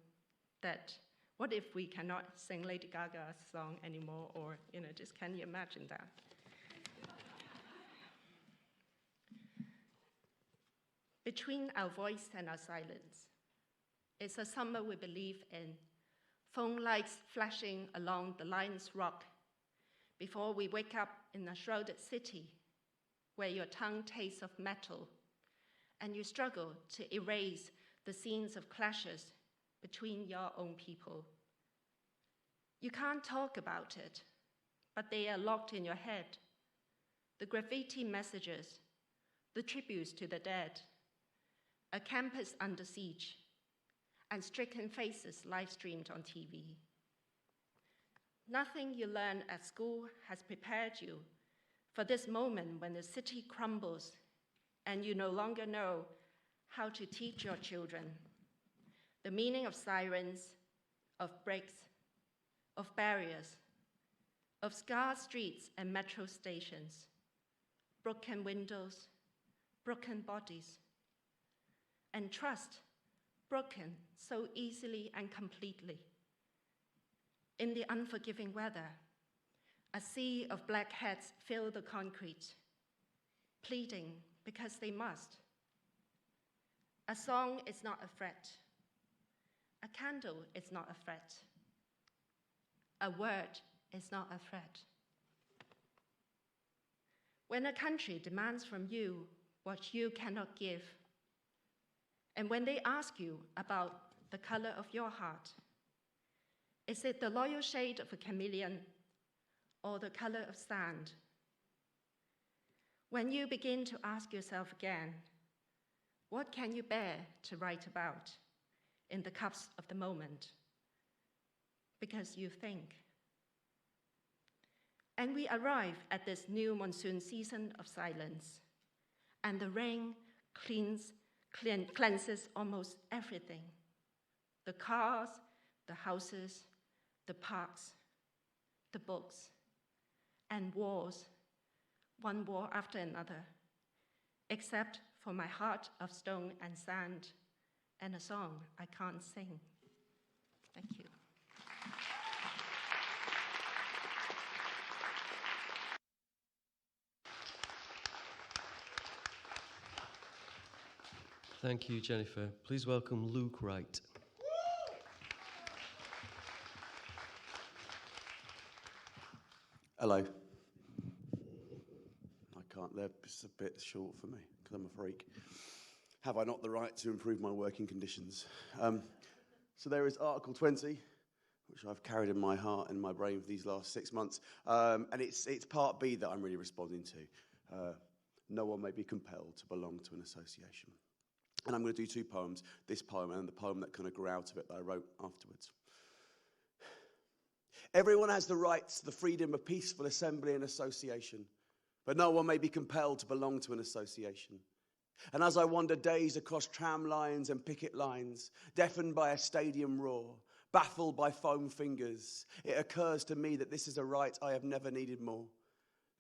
that what if we cannot sing Lady Gaga's song anymore, or just can you imagine that? Between our voice and our silence, it's a summer we believe in. Phone lights flashing along the Lion's Rock before we wake up in a shrouded city where your tongue tastes of metal and you struggle to erase the scenes of clashes between your own people. You can't talk about it but they are locked in your head. The graffiti messages, the tributes to the dead, a campus under siege, and stricken faces live-streamed on TV. Nothing you learn at school has prepared you for this moment when the city crumbles and you no longer know how to teach your children the meaning of sirens, of breaks, of barriers, of scarred streets and metro stations, broken windows, broken bodies, and trust broken so easily and completely. In the unforgiving weather, a sea of black heads fill the concrete, pleading because they must. A song is not a threat. A candle is not a threat. A word is not a threat. When a country demands from you what you cannot give, and when they ask you about the color of your heart, is it the loyal shade of a chameleon or the color of sand? When you begin to ask yourself again, what can you bear to write about in the cups of the moment? Because you think. And we arrive at this new monsoon season of silence, and the rain cleanses almost everything. The cars, the houses, the parks, the books, and wars, one war after another, except for my heart of stone and sand, and a song I can't sing. Thank you. Thank you, Jennifer. Please welcome Luke Wright. Hello. I can't, it's a bit short for me because I'm a freak. Have I not the right to improve my working conditions? So there is Article 20, which I've carried in my heart and my brain for these last 6 months. And it's part B that I'm really responding to. No one may be compelled to belong to an association. And I'm going to do two poems, this poem and the poem that kind of grew out of it that I wrote afterwards. Everyone has the right to the freedom of peaceful assembly and association, but no one may be compelled to belong to an association. And as I wander dazed across tram lines and picket lines, deafened by a stadium roar, baffled by foam fingers, it occurs to me that this is a right I have never needed more.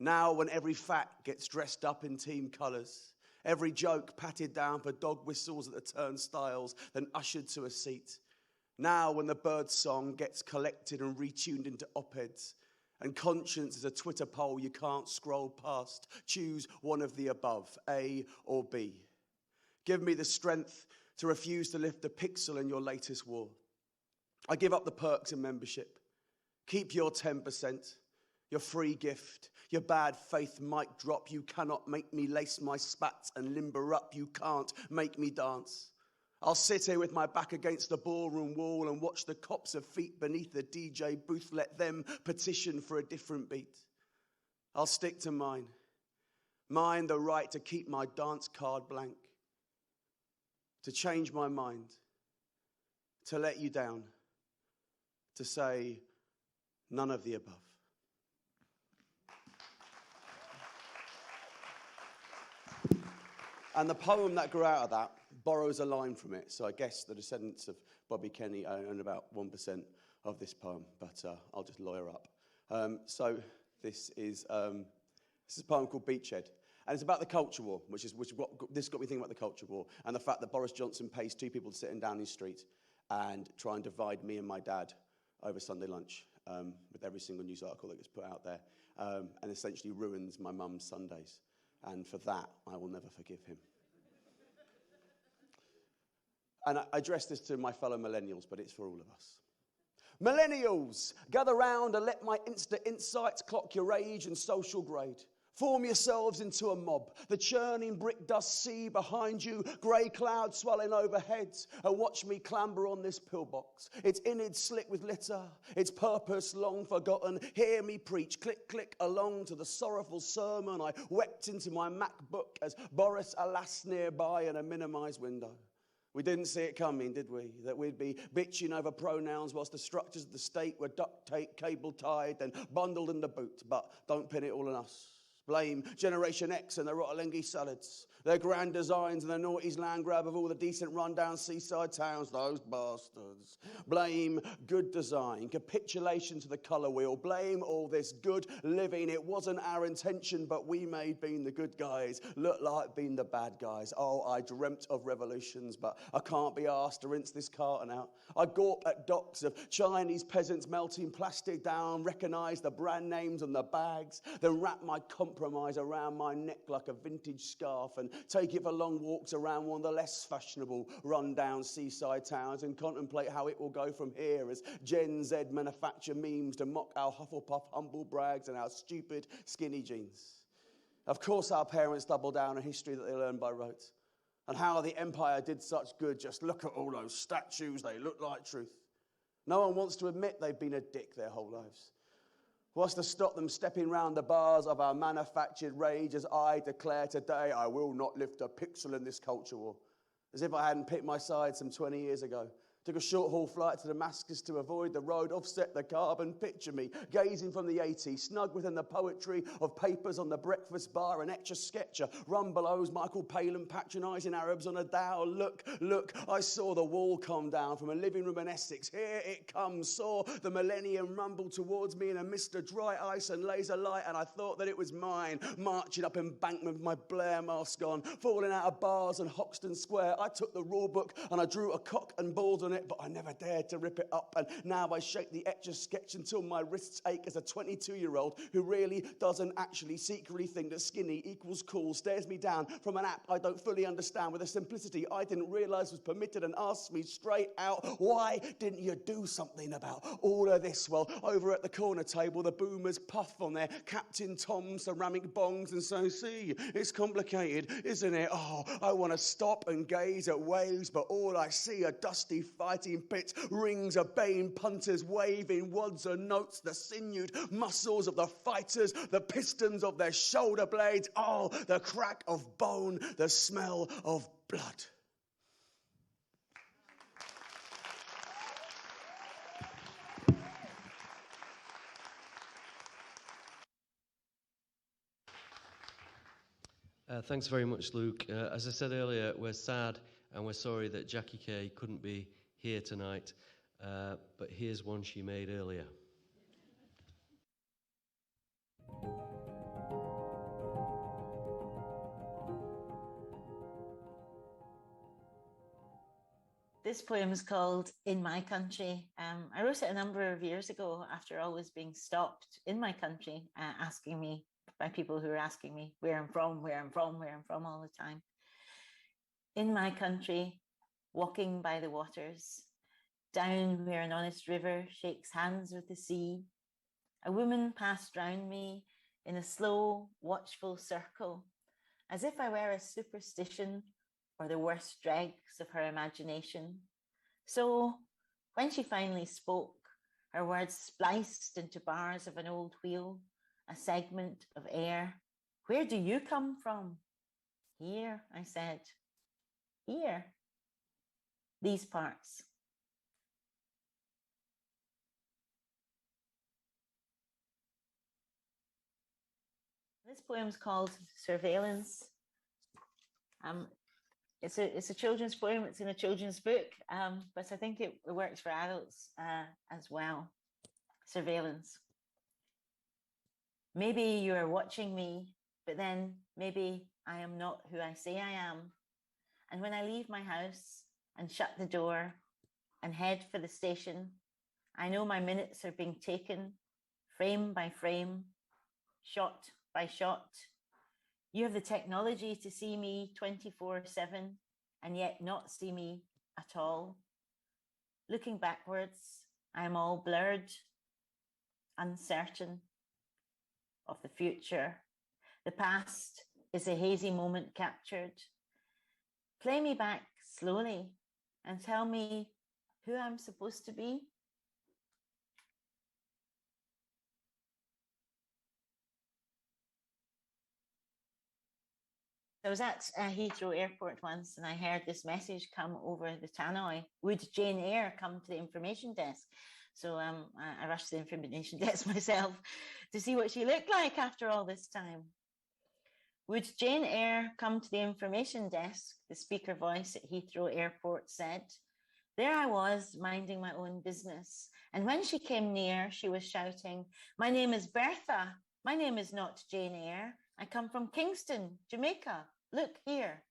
Now, when every fact gets dressed up in team colours, every joke patted down for dog whistles at the turnstiles, then ushered to a seat. Now, when the bird song gets collected and retuned into op-eds, and conscience is a Twitter poll you can't scroll past, choose one of the above, A or B. Give me the strength to refuse to lift a pixel in your latest war. I give up the perks and membership. Keep your 10%. Your free gift, your bad faith mic drop. You cannot make me lace my spats and limber up. You can't make me dance. I'll sit here with my back against the ballroom wall and watch the cops of feet beneath the DJ booth. Let them petition for a different beat. I'll stick to mine. Mine the right to keep my dance card blank. To change my mind. To let you down. To say none of the above. And the poem that grew out of that borrows a line from it. So I guess the descendants of Bobby Kenny own about 1% of this poem, but I'll just lawyer up. So this is a poem called Beachhead. And it's about the culture war, this got me thinking about the culture war, and the fact that Boris Johnson pays two people to sit him down his street and try and divide me and my dad over Sunday lunch with every single news article that gets put out there, and essentially ruins my mum's Sundays. And for that, I will never forgive him. And I address this to my fellow millennials, but it's for all of us. Millennials, gather round and let my Insta insights clock your age and social grade. Form yourselves into a mob. The churning brick dust sea behind you, grey clouds swelling overhead, and watch me clamber on this pillbox. Its innards slick with litter, its purpose long forgotten. Hear me preach, click, click along to the sorrowful sermon I wept into my MacBook as Boris Alas nearby in a minimised window. We didn't see it coming, did we? That we'd be bitching over pronouns whilst the structures of the state were duct tape, cable tied and bundled in the boot. But don't pin it all on us. Blame Generation X and the Rotterdam salads, their grand designs and the noughties land grab of all the decent rundown seaside towns, those bastards. Blame good design, capitulation to the colour wheel. Blame all this good living. It wasn't our intention, but we made being the good guys look like being the bad guys. Oh, I dreamt of revolutions, but I can't be asked to rinse this carton out. I gawp at docks of Chinese peasants melting plastic down, recognise the brand names on the bags, then wrap my compromise around my neck like a vintage scarf and take it for long walks around one of the less fashionable run-down seaside towns and contemplate how it will go from here as Gen Z manufacture memes to mock our Hufflepuff humble brags and our stupid skinny jeans. Of course our parents double down on history that they learned by rote and how the empire did such good. Just look at all those statues, they look like truth. No one wants to admit they've been a dick their whole lives. What's to stop them stepping round the bars of our manufactured rage as I declare today I will not lift a pixel in this culture war? As if I hadn't picked my side some 20 years ago. Took a short-haul flight to Damascus to avoid the road, offset the carbon. Picture me, gazing from the 80s, snug within the poetry of papers on the breakfast bar, an etch-a-sketcher, run below's Michael Palin patronising Arabs on a dhow. Look, look, I saw the wall come down from a living room in Essex. Here it comes, saw the millennium rumble towards me in a mist of dry ice and laser light, and I thought that it was mine, marching up embankment with my Blair mask on, falling out of bars and Hoxton Square. I took the rule book and I drew a cock and balls on it, but I never dared to rip it up, and now I shake the etch-a-sketch until my wrists ache as a 22-year-old who really doesn't actually secretly think that skinny equals cool stares me down from an app I don't fully understand with a simplicity I didn't realise was permitted and asks me straight out, why didn't you do something about all of this? Well, over at the corner table, the boomers puff on their Captain Tom ceramic bongs and so, see, it's complicated, isn't it? Oh, I want to stop and gaze at waves, but all I see are dusty fighting pits, rings of baying punters waving wads and notes, the sinewed muscles of the fighters, the pistons of their shoulder blades, oh, the crack of bone, the smell of blood. Thanks very much, Luke. As I said earlier, we're sad and we're sorry that Jackie Kay couldn't be here tonight, but here's one she made earlier. This poem is called In My Country. I wrote it a number of years ago after always being stopped in my country, asking me, by people who were asking me where I'm from all the time. In my country, walking by the waters, down where an honest river shakes hands with the sea, a woman passed round me in a slow, watchful circle, as if I were a superstition or the worst dregs of her imagination. So when she finally spoke, her words spliced into bars of an old wheel, a segment of air. Where do you come from? Here, I said. Here. These parts. This poem's called Surveillance. It's a children's poem. It's in a children's book, but I think it works for adults as well. Surveillance. Maybe you are watching me, but then maybe I am not who I say I am. And when I leave my house and shut the door and head for the station, I know my minutes are being taken, frame by frame, shot by shot. You have the technology to see me 24/7 and yet not see me at all. Looking backwards, I am all blurred, uncertain of the future. The past is a hazy moment captured. Play me back slowly and tell me who I'm supposed to be. I was at Heathrow Airport once and I heard this message come over the tannoy. Would Jane Eyre come to the information desk? So I rushed to the information desk myself to see what she looked like after all this time. Would Jane Eyre come to the information desk? The speaker voice at Heathrow Airport said. There I was, minding my own business. And when she came near, she was shouting, "My name is Bertha. My name is not Jane Eyre. I come from Kingston, Jamaica. Look here."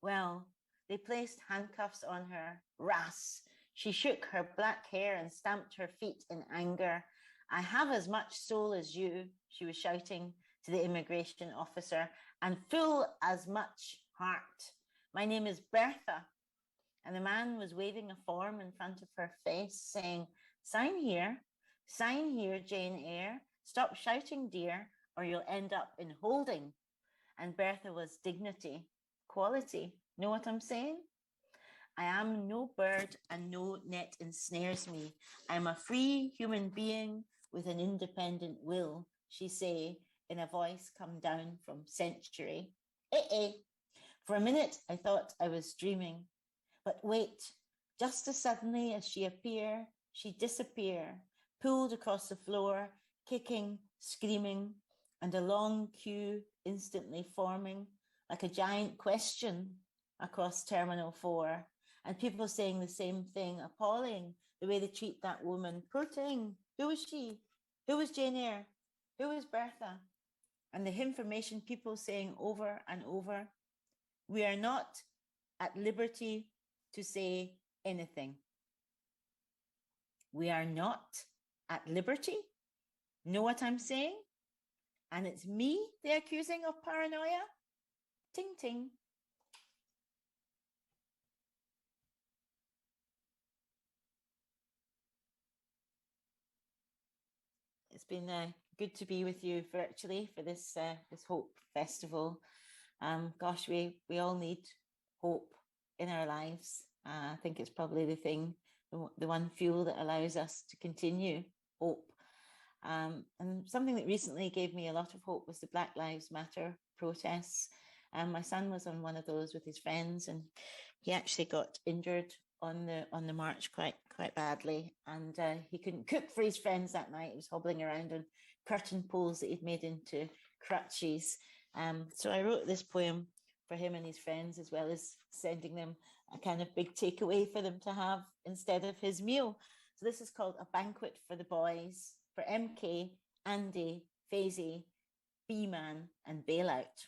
Well, they placed handcuffs on her. Ras. She shook her black hair and stamped her feet in anger. "I have as much soul as you," she was shouting to the immigration officer, "and full as much heart. My name is Bertha." And the man was waving a form in front of her face, saying, sign here, Jane Eyre. Stop shouting, dear, or you'll end up in holding." And Bertha was dignity, quality. Know what I'm saying? "I am no bird and no net ensnares me. I am a free human being with an independent will," she say in a voice come down from century. For a minute, I thought I was dreaming. But wait, just as suddenly as she appear, she disappear, pulled across the floor, kicking, screaming, and a long queue instantly forming, like a giant question across Terminal 4, and people saying the same thing, appalling the way they treat that woman. Poor thing. Who was she? Who was Jane Eyre? Who was Bertha? And the information people saying over and over, we are not at liberty to say anything. We are not at liberty. Know what I'm saying? And it's me they're accusing of paranoia? Ting ting. It's been good to be with you virtually for this this Hope Festival. Gosh, we all need hope in our lives. I think it's probably the thing, the one fuel that allows us to continue hope. And something that recently gave me a lot of hope was the Black Lives Matter protests. My son was on one of those with his friends, and he actually got injured on the march quite badly, and he couldn't cook for his friends that night. He was hobbling around on curtain poles that he'd made into crutches. So I wrote this poem for him and his friends, as well as sending them a kind of big takeaway for them to have instead of his meal. So this is called A Banquet for the Boys, for MK, Andy, Faisy, B-Man, and Bailout.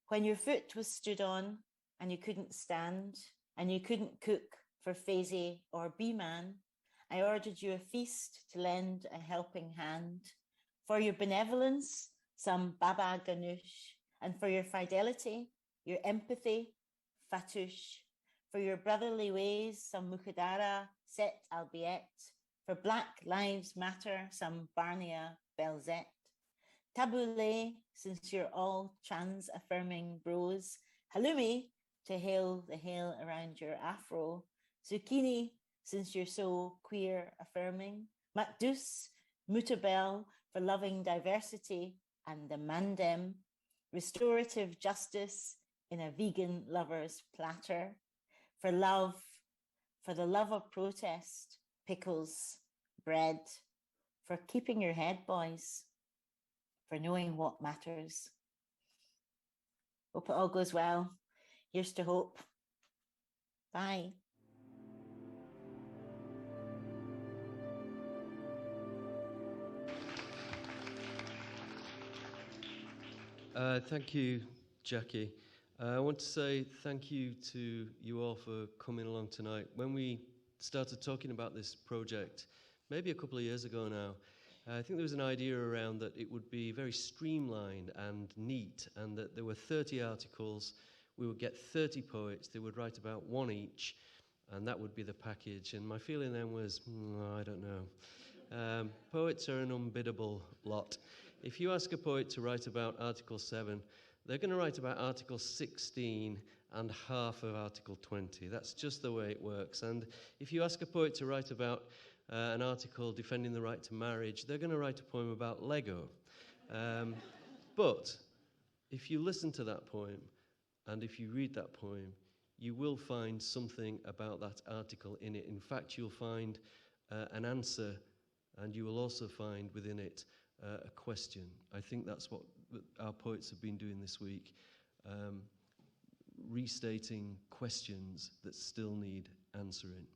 When your foot was stood on and you couldn't stand and you couldn't cook for Faisy or B-Man, I ordered you a feast to lend a helping hand. For your benevolence, some baba ganoush, and for your fidelity, your empathy, fatouche. For your brotherly ways, some mukhadara, set albiet. For Black Lives Matter, some barnia belzet. Tabouleh, since you're all trans-affirming bros. Halloumi, to hail the hail around your afro. Zucchini, since you're so queer-affirming. Makdous, mutabel, for loving diversity. And the mandem, restorative justice in a vegan lover's platter. For love, for the love of protest, pickles, bread. For keeping your head, boys. For knowing what matters. Hope it all goes well. Here's to hope. Bye. Thank you, Jackie. I want to say thank you to you all for coming along tonight. When we started talking about this project, maybe a couple of years ago now, I think there was an idea around that it would be very streamlined and neat, and that there were 30 articles. We would get 30 poets. They would write about one each, and that would be the package. And my feeling then was, I don't know. Poets are an unbiddable lot. if you ask a poet to write about Article 7, they're going to write about Article 16 and half of Article 20. That's just the way it works. And if you ask a poet to write about an article defending the right to marriage, they're going to write a poem about Lego. But if you listen to that poem, and if you read that poem, you will find something about that article in it. In fact, you'll find an answer, and you will also find within it a question. I think that's what our poets have been doing this week, restating questions that still need answering.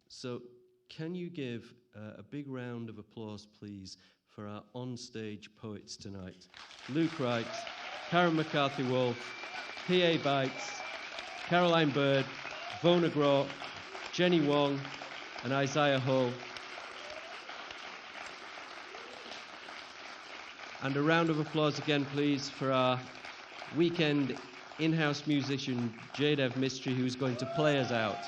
So can you give a big round of applause, please, for our on-stage poets tonight? Luke Wright, Karen McCarthy Woolf, P.A. Bitez, Caroline Bird, Vona Groake, Jenny Wong, and Isaiah Hull. And a round of applause again, please, for our weekend in-house musician, Jadev Mistry, who's going to play us out.